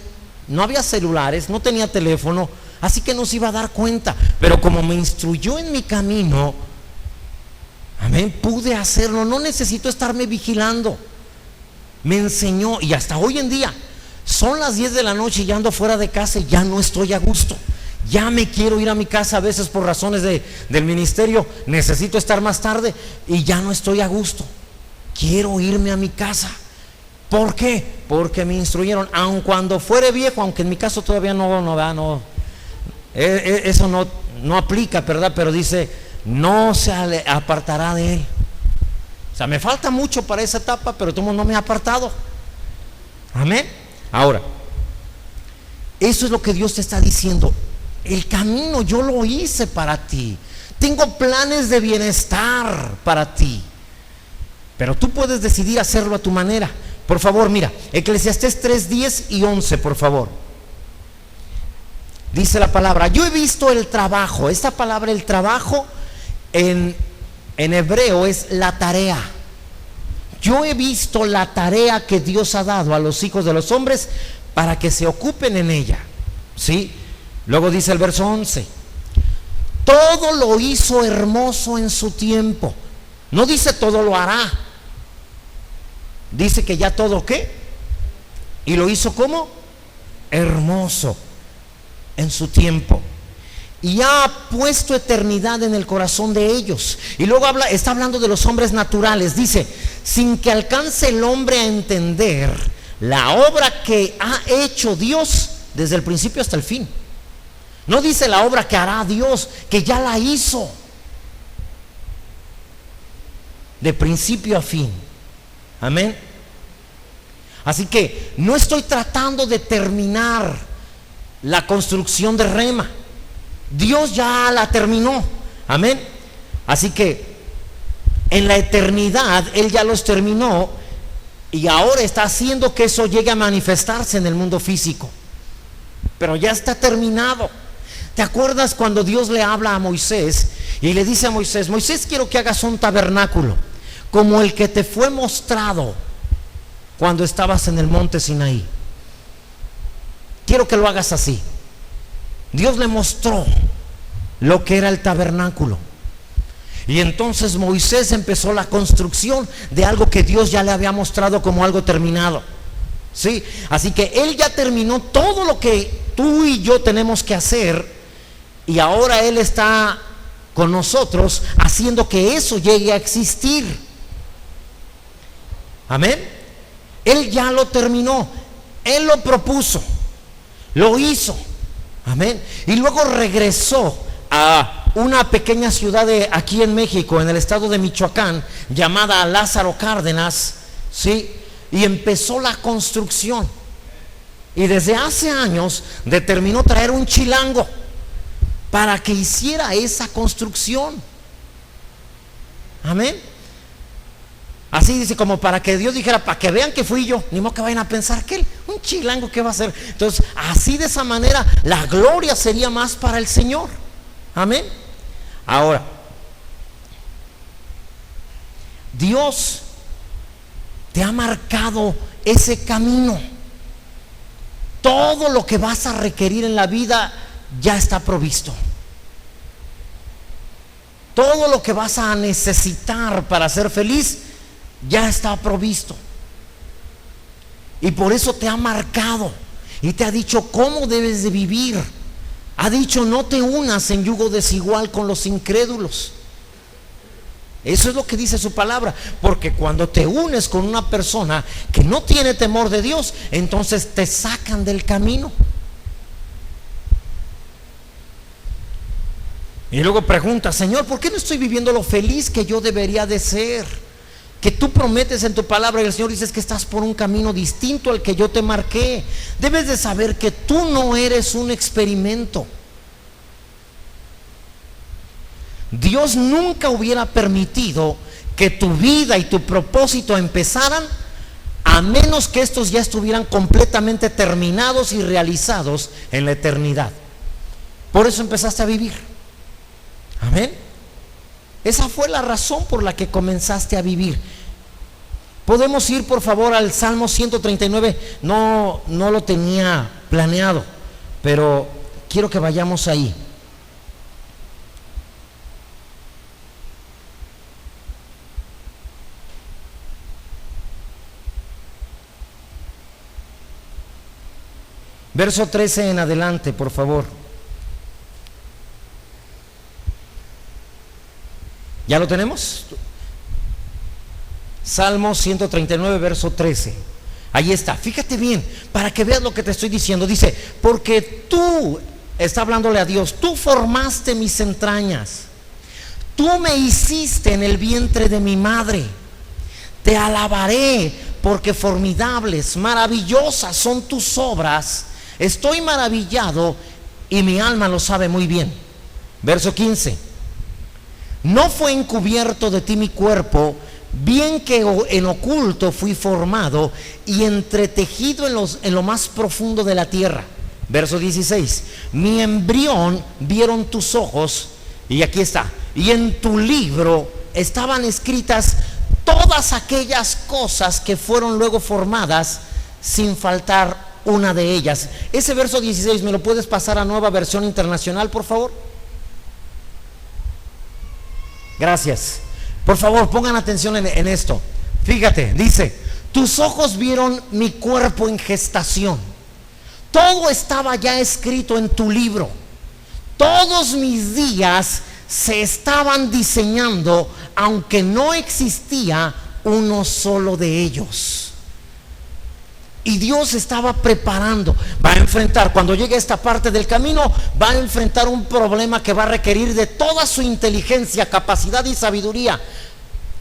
Speaker 1: No había celulares, no tenía teléfono, así que no se iba a dar cuenta. Pero como me instruyó en mi camino, amén, pude hacerlo. No necesito estarme vigilando. Me enseñó, y hasta hoy en día son las 10 de la noche y ya ando fuera de casa y ya no estoy a gusto. Ya me quiero ir a mi casa, a veces por razones del ministerio necesito estar más tarde y ya no estoy a gusto. Quiero irme a mi casa. ¿Por qué? Porque me instruyeron, aun cuando fuere viejo, aunque en mi caso todavía eso no aplica, ¿verdad? Pero dice, no se apartará de él. O sea, me falta mucho para esa etapa, pero todo no me ha apartado. Amén. Ahora, eso es lo que Dios te está diciendo. El camino yo lo hice para ti. Tengo planes de bienestar para ti. Pero tú puedes decidir hacerlo a tu manera. Por favor, mira, Eclesiastés 3:10 y 11, por favor. Dice la palabra, yo he visto el trabajo. Esta palabra, el trabajo, en hebreo es la tarea. Yo he visto la tarea que Dios ha dado a los hijos de los hombres para que se ocupen en ella. ¿Sí? Luego dice el verso 11: todo lo hizo hermoso en su tiempo. No dice todo lo hará. Dice que ya todo, ¿qué? Y lo hizo ¿cómo? Hermoso en su tiempo. Y ha puesto eternidad en el corazón de ellos. Y luego está hablando de los hombres naturales. Dice, sin que alcance el hombre a entender la obra que ha hecho Dios desde el principio hasta el fin. No dice la obra que hará Dios, que ya la hizo de principio a fin. Amén. Así que no estoy tratando de terminar la construcción de Rema. Dios ya la terminó. Amén. Así que en la eternidad Él ya los terminó y ahora está haciendo que eso llegue a manifestarse en el mundo físico. Pero ya está terminado. ¿Te acuerdas cuando Dios le habla a Moisés y le dice a Moisés: Moisés, quiero que hagas un tabernáculo como el que te fue mostrado cuando estabas en el monte Sinaí? Quiero que lo hagas así. Dios le mostró lo que era el tabernáculo. Y entonces Moisés empezó la construcción de algo que Dios ya le había mostrado como algo terminado. ¿Sí? Así que Él ya terminó todo lo que tú y yo tenemos que hacer. Y ahora Él está con nosotros haciendo que eso llegue a existir. Amén. Él ya lo terminó. Él lo propuso. Lo hizo. Amén. Y luego regresó a una pequeña ciudad aquí en México, en el estado de Michoacán, llamada Lázaro Cárdenas, ¿sí? Y empezó la construcción. Y desde hace años determinó traer un chilango para que hiciera esa construcción. Amén. Así dice, como para que Dios dijera, para que vean que fui yo, ni modo que vayan a pensar que él, un chilango, ¿qué va a hacer? Entonces, así de esa manera, la gloria sería más para el Señor. Amén. Ahora, Dios te ha marcado ese camino. Todo lo que vas a requerir en la vida ya está provisto. Todo lo que vas a necesitar para ser feliz ya está provisto. Y por eso te ha marcado y te ha dicho cómo debes de vivir. Ha dicho: no te unas en yugo desigual con los incrédulos. Eso es lo que dice su palabra. Porque cuando te unes con una persona que no tiene temor de Dios, entonces te sacan del camino. Y luego pregunta: Señor, ¿por qué no estoy viviendo lo feliz que yo debería de ser? Que tú prometes en tu palabra, y el Señor dice que estás por un camino distinto al que yo te marqué. Debes de saber que tú no eres un experimento. Dios nunca hubiera permitido que tu vida y tu propósito empezaran a menos que estos ya estuvieran completamente terminados y realizados en la eternidad. Por eso empezaste a vivir. Amén. Esa fue la razón por la que comenzaste a vivir. Podemos ir por favor al Salmo 139. No lo tenía planeado, pero quiero que vayamos ahí. Verso 13 en adelante, por favor. ¿Ya lo tenemos? Salmo 139, verso 13. Ahí está, fíjate bien, para que veas lo que te estoy diciendo. Dice: porque tú, está hablándole a Dios, tú formaste mis entrañas, tú me hiciste en el vientre de mi madre. Te alabaré, porque formidables, maravillosas son tus obras. Estoy maravillado y mi alma lo sabe muy bien. Verso 15. No fue encubierto de ti mi cuerpo, bien que en oculto fui formado y entretejido en lo más profundo de la tierra. Verso 16. Mi embrión vieron tus ojos, y aquí está, y en tu libro estaban escritas todas aquellas cosas que fueron luego formadas sin faltar una de ellas. Ese verso 16, ¿me lo puedes pasar a Nueva Versión Internacional, por favor? Gracias. Por favor, pongan atención en esto. Fíjate, dice: tus ojos vieron mi cuerpo en gestación. Todo estaba ya escrito en tu libro. Todos mis días se estaban diseñando, aunque no existía uno solo de ellos. Y Dios estaba preparando. Va a enfrentar, cuando llegue a esta parte del camino, va a enfrentar un problema que va a requerir de toda su inteligencia, capacidad y sabiduría.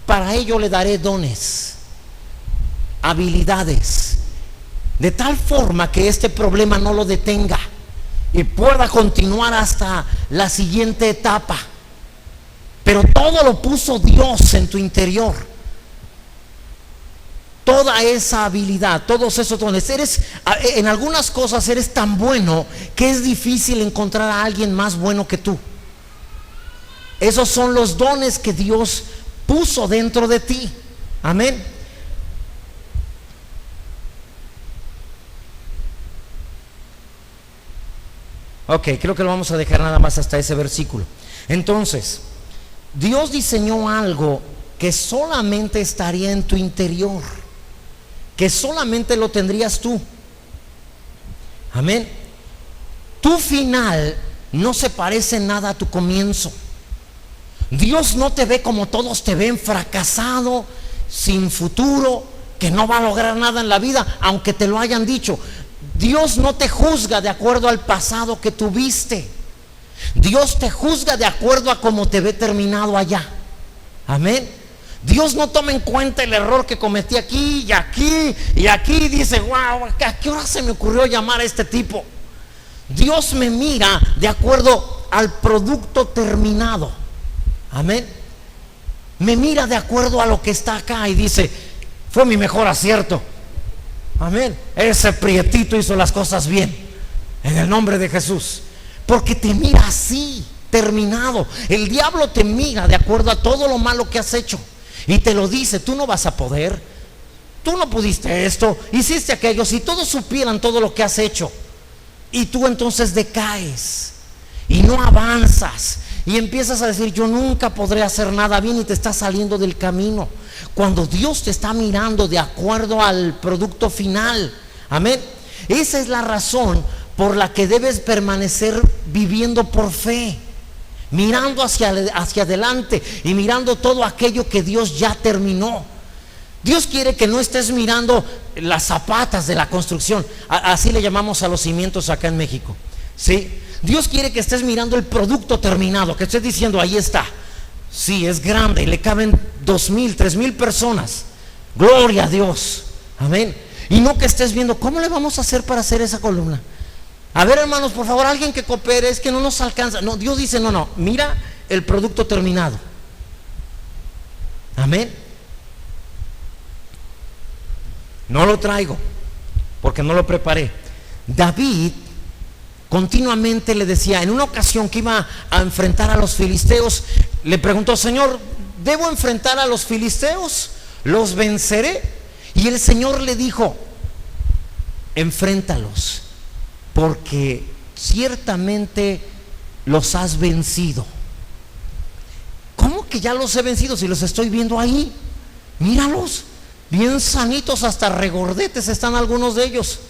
Speaker 1: Para ello le daré dones, habilidades, de tal forma que este problema no lo detenga y pueda continuar hasta la siguiente etapa. Pero todo lo puso Dios en tu interior. Toda esa habilidad, todos esos dones. En algunas cosas eres tan bueno que es difícil encontrar a alguien más bueno que tú. Esos son los dones que Dios puso dentro de ti. Amén. Ok, creo que lo vamos a dejar nada más hasta ese versículo. Entonces, Dios diseñó algo que solamente estaría en tu interior, que solamente lo tendrías tú. Amén. Tu final no se parece nada a tu comienzo. Dios no te ve como todos te ven, fracasado, sin futuro, que no va a lograr nada en la vida, aunque te lo hayan dicho. Dios no te juzga de acuerdo al pasado que tuviste. Dios te juzga de acuerdo a cómo te ve terminado allá. Amén. Dios no toma en cuenta el error que cometí aquí y aquí y aquí, y dice: wow, ¿a qué hora se me ocurrió llamar a este tipo? Dios me mira de acuerdo al producto terminado. Amén. Me mira de acuerdo a lo que está acá y dice: fue mi mejor acierto. Amén. Ese prietito hizo las cosas bien, en el nombre de Jesús. Porque te mira así, terminado. El diablo te mira de acuerdo a todo lo malo que has hecho y te lo dice: tú no vas a poder, tú no pudiste esto, hiciste aquello. Si todos supieran todo lo que has hecho, y tú entonces decaes y no avanzas y empiezas a decir: yo nunca podré hacer nada bien, y te estás saliendo del camino, cuando Dios te está mirando de acuerdo al producto final. Amén. Esa es la razón por la que debes permanecer viviendo por fe, mirando hacia adelante y mirando todo aquello que Dios ya terminó. Dios quiere que no estés mirando las zapatas de la construcción, así le llamamos a los cimientos acá en México, ¿sí? Dios quiere que estés mirando el producto terminado, que estés diciendo: ahí está. Sí, es grande y le caben 2,000, 3,000 personas. Gloria a Dios. Amén. Y no que estés viendo: ¿cómo le vamos a hacer para hacer esa columna? A ver, hermanos, por favor, alguien que coopere, es que no nos alcanza. No, Dios dice: no, mira el producto terminado. Amén. No lo traigo porque no lo preparé. David continuamente le decía, en una ocasión que iba a enfrentar a los filisteos, le preguntó: Señor, ¿debo enfrentar a los filisteos? ¿Los venceré? Y el Señor le dijo: enfréntalos, porque ciertamente los has vencido. ¿Cómo que ya los he vencido si los estoy viendo ahí? Míralos, bien sanitos, hasta regordetes están algunos de ellos.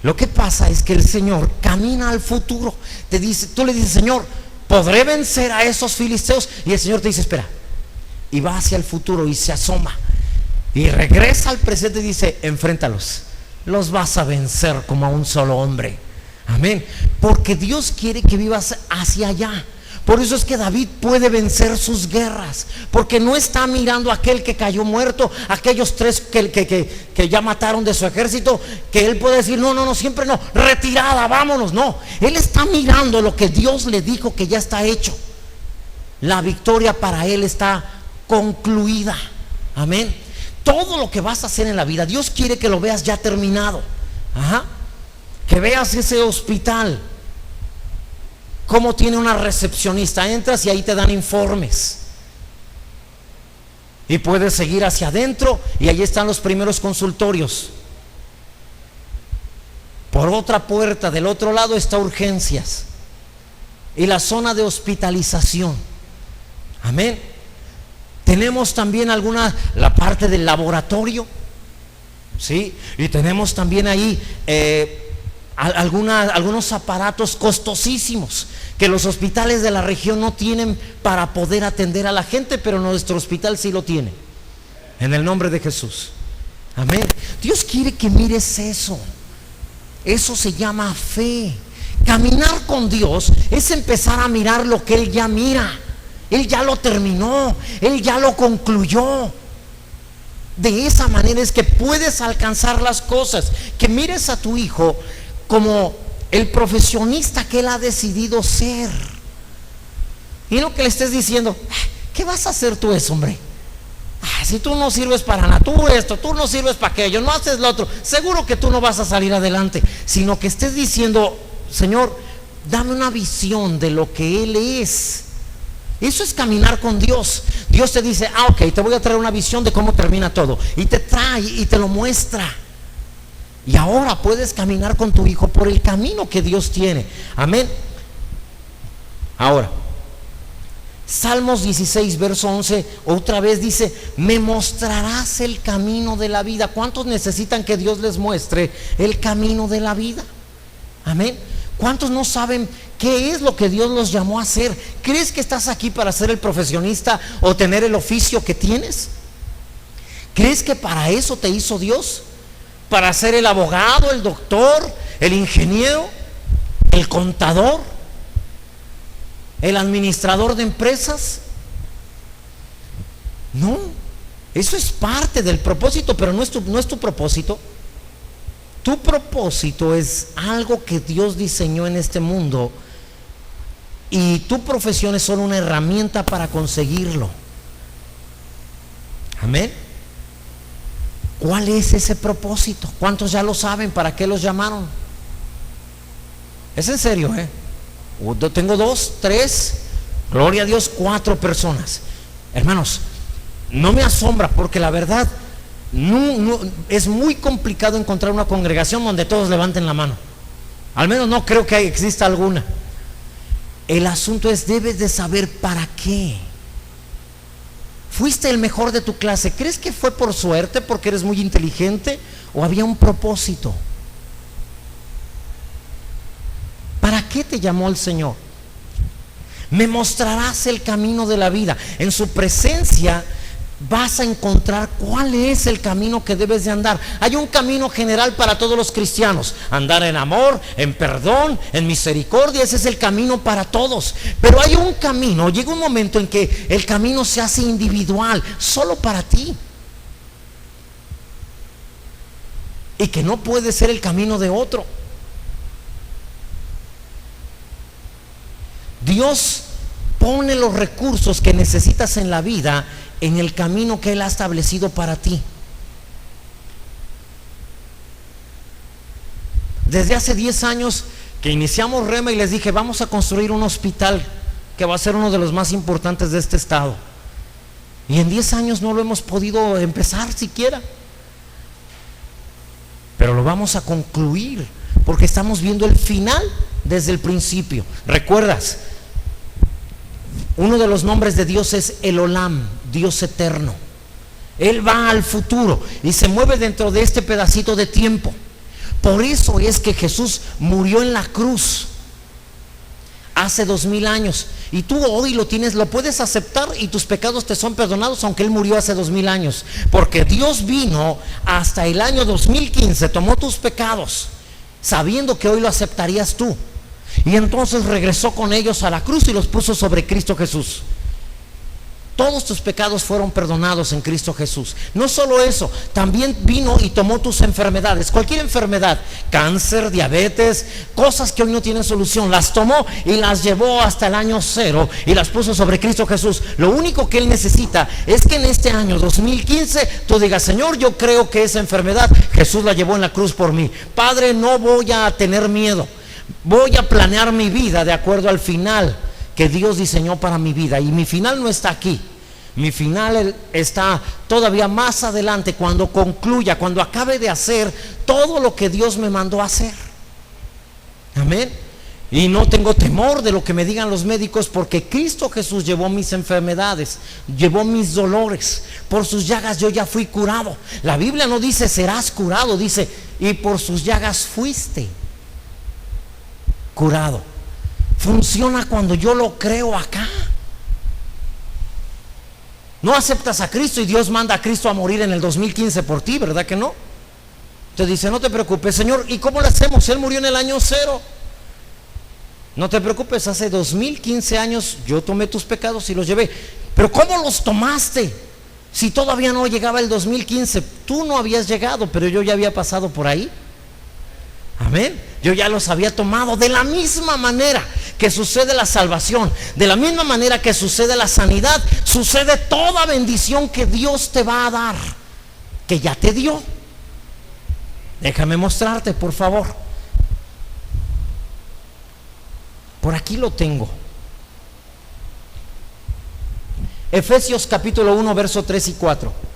Speaker 1: Lo que pasa es que el Señor camina al futuro. Te dice, tú le dices: Señor, ¿podré vencer a esos filisteos? Y el Señor te dice: espera. Y va hacia el futuro y se asoma y regresa al presente y dice: enfréntalos, los vas a vencer como a un solo hombre. Amén. Porque Dios quiere que vivas hacia allá. Por eso es que David puede vencer sus guerras, porque no está mirando a aquel que cayó muerto, aquellos 3 que ya mataron de su ejército, que él puede decir: no, siempre no, retirada, vámonos. No, él está mirando lo que Dios le dijo que ya está hecho. La victoria para él está concluida. Amén. Todo lo que vas a hacer en la vida, Dios quiere que lo veas ya terminado. Ajá. Que veas ese hospital, cómo tiene una recepcionista. Entras y ahí te dan informes. Y puedes seguir hacia adentro y ahí están los primeros consultorios. Por otra puerta del otro lado está urgencias y la zona de hospitalización. Amén. Tenemos también la parte del laboratorio, ¿sí? Y tenemos también ahí algunos aparatos costosísimos que los hospitales de la región no tienen para poder atender a la gente, pero nuestro hospital sí lo tiene. En el nombre de Jesús. Amén. Dios quiere que mires eso. Eso se llama fe. Caminar con Dios es empezar a mirar lo que Él ya mira. Él ya lo terminó, Él ya lo concluyó. De esa manera es que puedes alcanzar las cosas. Que mires a tu hijo como el profesionista que Él ha decidido ser. Y no que le estés diciendo: ¿qué vas a hacer tú eso, hombre? Si tú no sirves para nada, tú esto, tú no sirves para aquello, no haces lo otro, seguro que tú no vas a salir adelante. Sino que estés diciendo: Señor, dame una visión de lo que Él es. Eso es caminar con Dios. Dios te dice: ok, te voy a traer una visión de cómo termina todo. Y te trae y te lo muestra. Y ahora puedes caminar con tu hijo por el camino que Dios tiene. Amén. Ahora, Salmos 16, verso 11, otra vez dice: me mostrarás el camino de la vida. ¿Cuántos necesitan que Dios les muestre el camino de la vida? Amén. ¿Cuántos no saben qué es lo que Dios los llamó a hacer? ¿Crees que estás aquí para ser el profesionista o tener el oficio que tienes? ¿Crees que para eso te hizo Dios? ¿Para ser el abogado, el doctor, el ingeniero, el contador, el administrador de empresas? No, eso es parte del propósito, pero no es tu propósito. Tu propósito es algo que Dios diseñó en este mundo y tu profesión es solo una herramienta para conseguirlo. Amén. ¿Cuál es ese propósito? ¿Cuántos ya lo saben? ¿Para qué los llamaron? Es en serio, Yo tengo 2, 3, gloria a Dios, 4 personas. Hermanos, no me asombra, porque la verdad no, es muy complicado encontrar una congregación donde todos levanten la mano. Al menos no creo que exista alguna. El asunto es: debes de saber para qué. ¿Fuiste el mejor de tu clase? ¿Crees que fue por suerte, porque eres muy inteligente, o había un propósito? ¿Para qué te llamó el Señor? Me mostrarás el camino de la vida. En su presencia vas a encontrar cuál es el camino que debes de andar. Hay un camino general para todos los cristianos: andar en amor, en perdón, en misericordia. Ese es el camino para todos. Pero hay un camino, llega un momento en que el camino se hace individual, solo para ti, y que no puede ser el camino de otro. Dios pone los recursos que necesitas en la vida en el camino que Él ha establecido para ti. Desde hace 10 años que iniciamos Rema y les dije: vamos a construir un hospital que va a ser uno de los más importantes de este estado. Y en 10 años no lo hemos podido empezar siquiera, pero lo vamos a concluir porque estamos viendo el final desde el principio. ¿Recuerdas? Uno de los nombres de Dios es el Olam, Dios eterno. Él va al futuro y se mueve dentro de este pedacito de tiempo. Por eso es que Jesús murió en la cruz hace 2000 años. Y tú hoy lo puedes aceptar y tus pecados te son perdonados, aunque Él murió hace 2000 años. Porque Dios vino hasta el año 2015, tomó tus pecados, sabiendo que hoy lo aceptarías tú. Y entonces regresó con ellos a la cruz y los puso sobre Cristo Jesús. Todos tus pecados fueron perdonados en Cristo Jesús. No solo eso, también vino y tomó tus enfermedades, cualquier enfermedad, cáncer, diabetes, cosas que hoy no tienen solución, las tomó y las llevó hasta el año 0 y las puso sobre Cristo Jesús. Lo único que Él necesita es que en este año 2015 tú digas: Señor, yo creo que esa enfermedad Jesús la llevó en la cruz por mí. Padre, no voy a tener miedo, voy a planear mi vida de acuerdo al final que Dios diseñó para mi vida. Y mi final no está aquí, Mi final está todavía más adelante, cuando concluya, cuando acabe de hacer todo lo que Dios me mandó a hacer. Amén. Y no tengo temor de lo que me digan los médicos, porque Cristo Jesús llevó mis enfermedades, llevó mis dolores. Por sus llagas yo ya fui curado. La Biblia no dice serás curado, dice y por sus llagas fuiste curado. Funciona cuando yo lo creo acá. No aceptas a Cristo y Dios manda a Cristo a morir en el 2015 por ti, ¿verdad que no? Te dice, no te preocupes, Señor, ¿y cómo lo hacemos? Él murió en el año 0. No te preocupes, hace 2015 años yo tomé tus pecados y los llevé. Pero ¿cómo los tomaste? Si todavía no llegaba el 2015, tú no habías llegado, pero yo ya había pasado por ahí. Amén. Yo ya los había tomado. De la misma manera que sucede la salvación, de la misma manera que sucede la sanidad, sucede toda bendición que Dios te va a dar, que ya te dio. Déjame mostrarte, por favor. Por aquí lo tengo. Efesios capítulo 1, verso 3 y 4.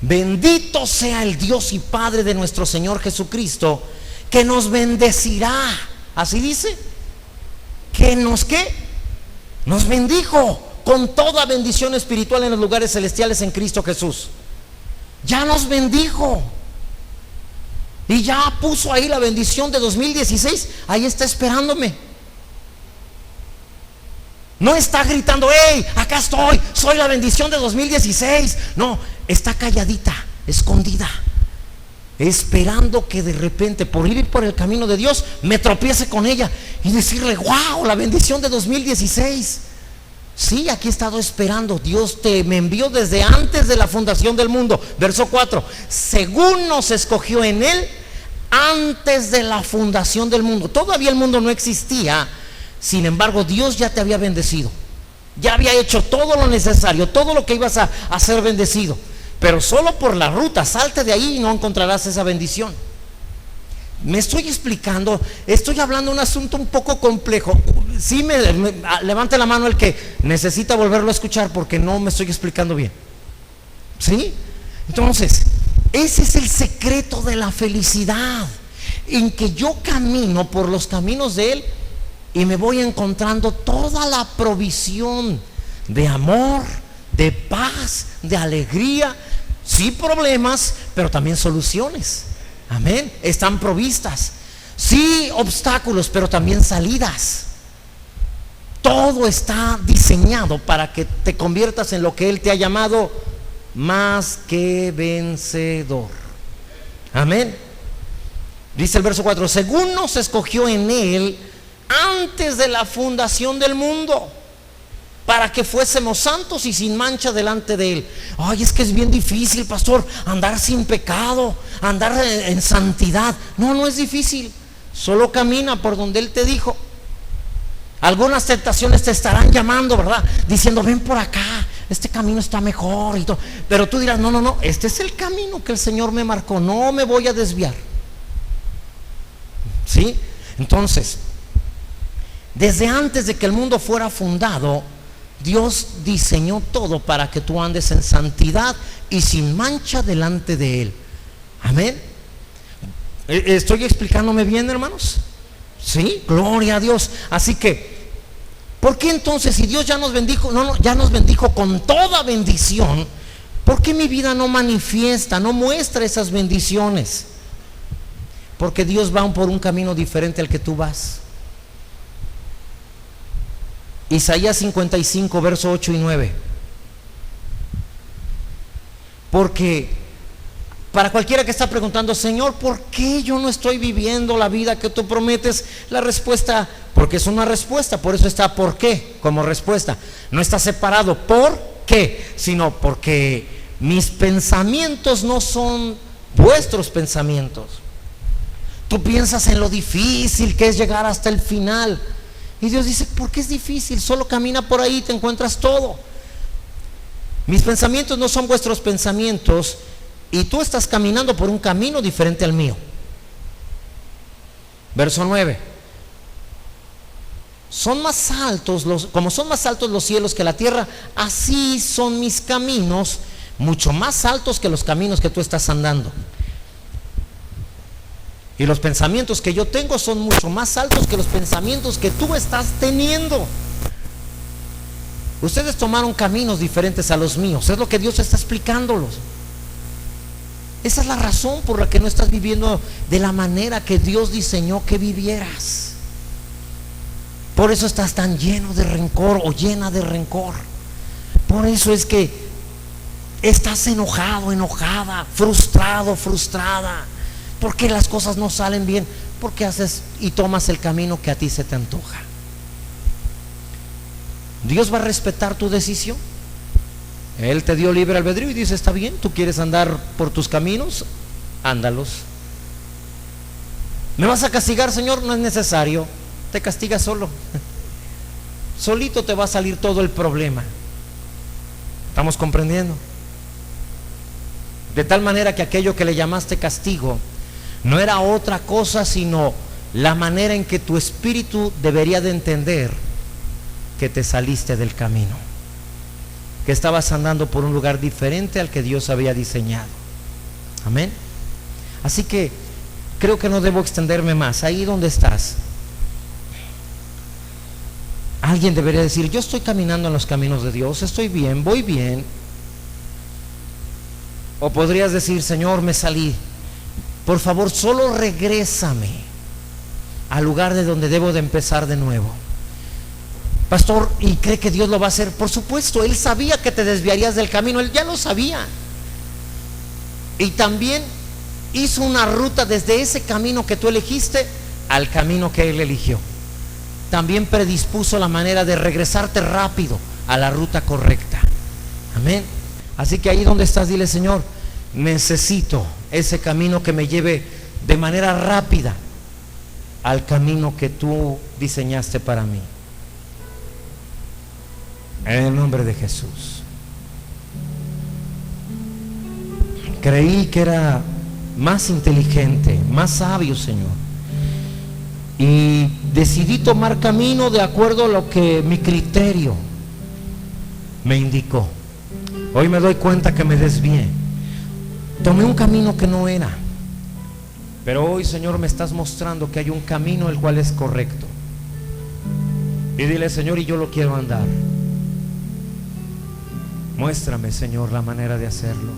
Speaker 1: Bendito sea el Dios y Padre de nuestro Señor Jesucristo, que nos bendecirá. Así dice. Que nos bendijo con toda bendición espiritual en los lugares celestiales en Cristo Jesús. Ya nos bendijo. Y ya puso ahí la bendición de 2016. Ahí está esperándome. No está gritando, hey, acá estoy, soy la bendición de 2016. No, está calladita, escondida, esperando que de repente, por ir por el camino de Dios, me tropiece con ella y decirle, wow, la bendición de 2016. Sí, aquí he estado esperando. Dios me envió desde antes de la fundación del mundo. Verso 4. Según nos escogió en Él antes de la fundación del mundo. Todavía el mundo no existía. Sin embargo, Dios ya te había bendecido. Ya había hecho todo lo necesario, todo lo que ibas a ser bendecido. Pero solo por la ruta, salte de ahí y no encontrarás esa bendición. Me estoy explicando, estoy hablando de un asunto un poco complejo. Sí, levante la mano el que necesita volverlo a escuchar, porque no me estoy explicando bien. ¿Sí? Entonces, ese es el secreto de la felicidad, en que yo camino por los caminos de Él y me voy encontrando toda la provisión de amor, de paz, de alegría. Sí, problemas, pero también soluciones. Amén. Están provistas. Sí, obstáculos, pero también salidas. Todo está diseñado para que te conviertas en lo que Él te ha llamado, más que vencedor. Amén. Dice el verso 4: según nos escogió en Él antes de la fundación del mundo, para que fuésemos santos y sin mancha delante de Él. Ay, es que es bien difícil, pastor, andar sin pecado, andar en santidad. No, no es difícil. Solo camina por donde Él te dijo. Algunas tentaciones te estarán llamando, ¿verdad? Diciendo, ven por acá, este camino está mejor y todo. Pero tú dirás, no, este es el camino que el Señor me marcó, no me voy a desviar. ¿Sí? Entonces, desde antes de que el mundo fuera fundado, Dios diseñó todo para que tú andes en santidad y sin mancha delante de Él. Amén. ¿Estoy explicándome bien, hermanos? Sí, gloria a Dios. Así que, ¿por qué entonces, si Dios ya nos bendijo, ya nos bendijo con toda bendición, por qué mi vida no manifiesta, no muestra esas bendiciones? Porque Dios va por un camino diferente al que tú vas. Isaías 55, verso 8 y 9. Porque para cualquiera que está preguntando, Señor, ¿por qué yo no estoy viviendo la vida que tú prometes? La respuesta, porque es una respuesta, por eso está ¿por qué? Como respuesta. No está separado ¿por qué? Sino porque mis pensamientos no son vuestros pensamientos. Tú piensas en lo difícil que es llegar hasta el final. Y Dios dice, ¿por qué es difícil? Solo camina por ahí y te encuentras todo. Mis pensamientos no son vuestros pensamientos, y tú estás caminando por un camino diferente al mío. Verso 9. son más altos como son más altos los cielos que la tierra, así son mis caminos, mucho más altos que los caminos que tú estás andando. Y los pensamientos que yo tengo son mucho más altos que los pensamientos que tú estás teniendo. Ustedes tomaron caminos diferentes a los míos, es lo que Dios está explicándolos. Esa es la razón por la que no estás viviendo de la manera que Dios diseñó que vivieras. Por eso estás tan lleno de rencor o llena de rencor. Por eso es que estás enojado, enojada, frustrado, frustrada, porque las cosas no salen bien, porque haces y tomas el camino que a ti se te antoja. Dios va a respetar tu decisión. Él te dio libre albedrío y dice: está bien, tú quieres andar por tus caminos, ándalos. ¿Me vas a castigar, Señor? No es necesario, te castigas solo. Solito te va a salir todo el problema. ¿Estamos comprendiendo? De tal manera que aquello que le llamaste castigo no era otra cosa sino la manera en que tu espíritu debería de entender que te saliste del camino, que estabas andando por un lugar diferente al que Dios había diseñado. Amén. Así que creo que no debo extenderme más. Ahí donde estás, alguien debería decir: yo estoy caminando en los caminos de Dios, estoy bien, voy bien. O podrías decir: Señor, me salí, por favor, solo regrésame al lugar de donde debo de empezar de nuevo. Pastor, ¿y cree que Dios lo va a hacer? Por supuesto, Él sabía que te desviarías del camino, Él ya lo sabía. Y también hizo una ruta desde ese camino que tú elegiste al camino que Él eligió. También predispuso la manera de regresarte rápido a la ruta correcta. Amén. Así que ahí donde estás, dile: Señor, necesito ese camino que me lleve de manera rápida al camino que tú diseñaste para mí. En el nombre de Jesús. Creí que era más inteligente, más sabio, Señor, y decidí tomar camino de acuerdo a lo que mi criterio me indicó. Hoy me doy cuenta que me desvié, tomé un camino que no era, pero hoy, Señor, me estás mostrando que hay un camino el cual es correcto. Y dile: Señor, y yo lo quiero andar. Muéstrame, Señor, la manera de hacerlo.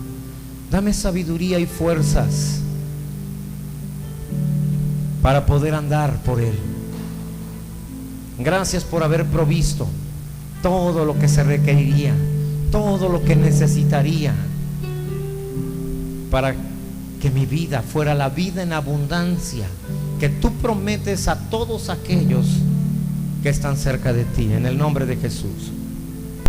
Speaker 1: Dame sabiduría y fuerzas para poder andar por Él. Gracias por haber provisto todo lo que se requeriría, todo lo que necesitaría para que mi vida fuera la vida en abundancia que tú prometes a todos aquellos que están cerca de ti. En el nombre de Jesús.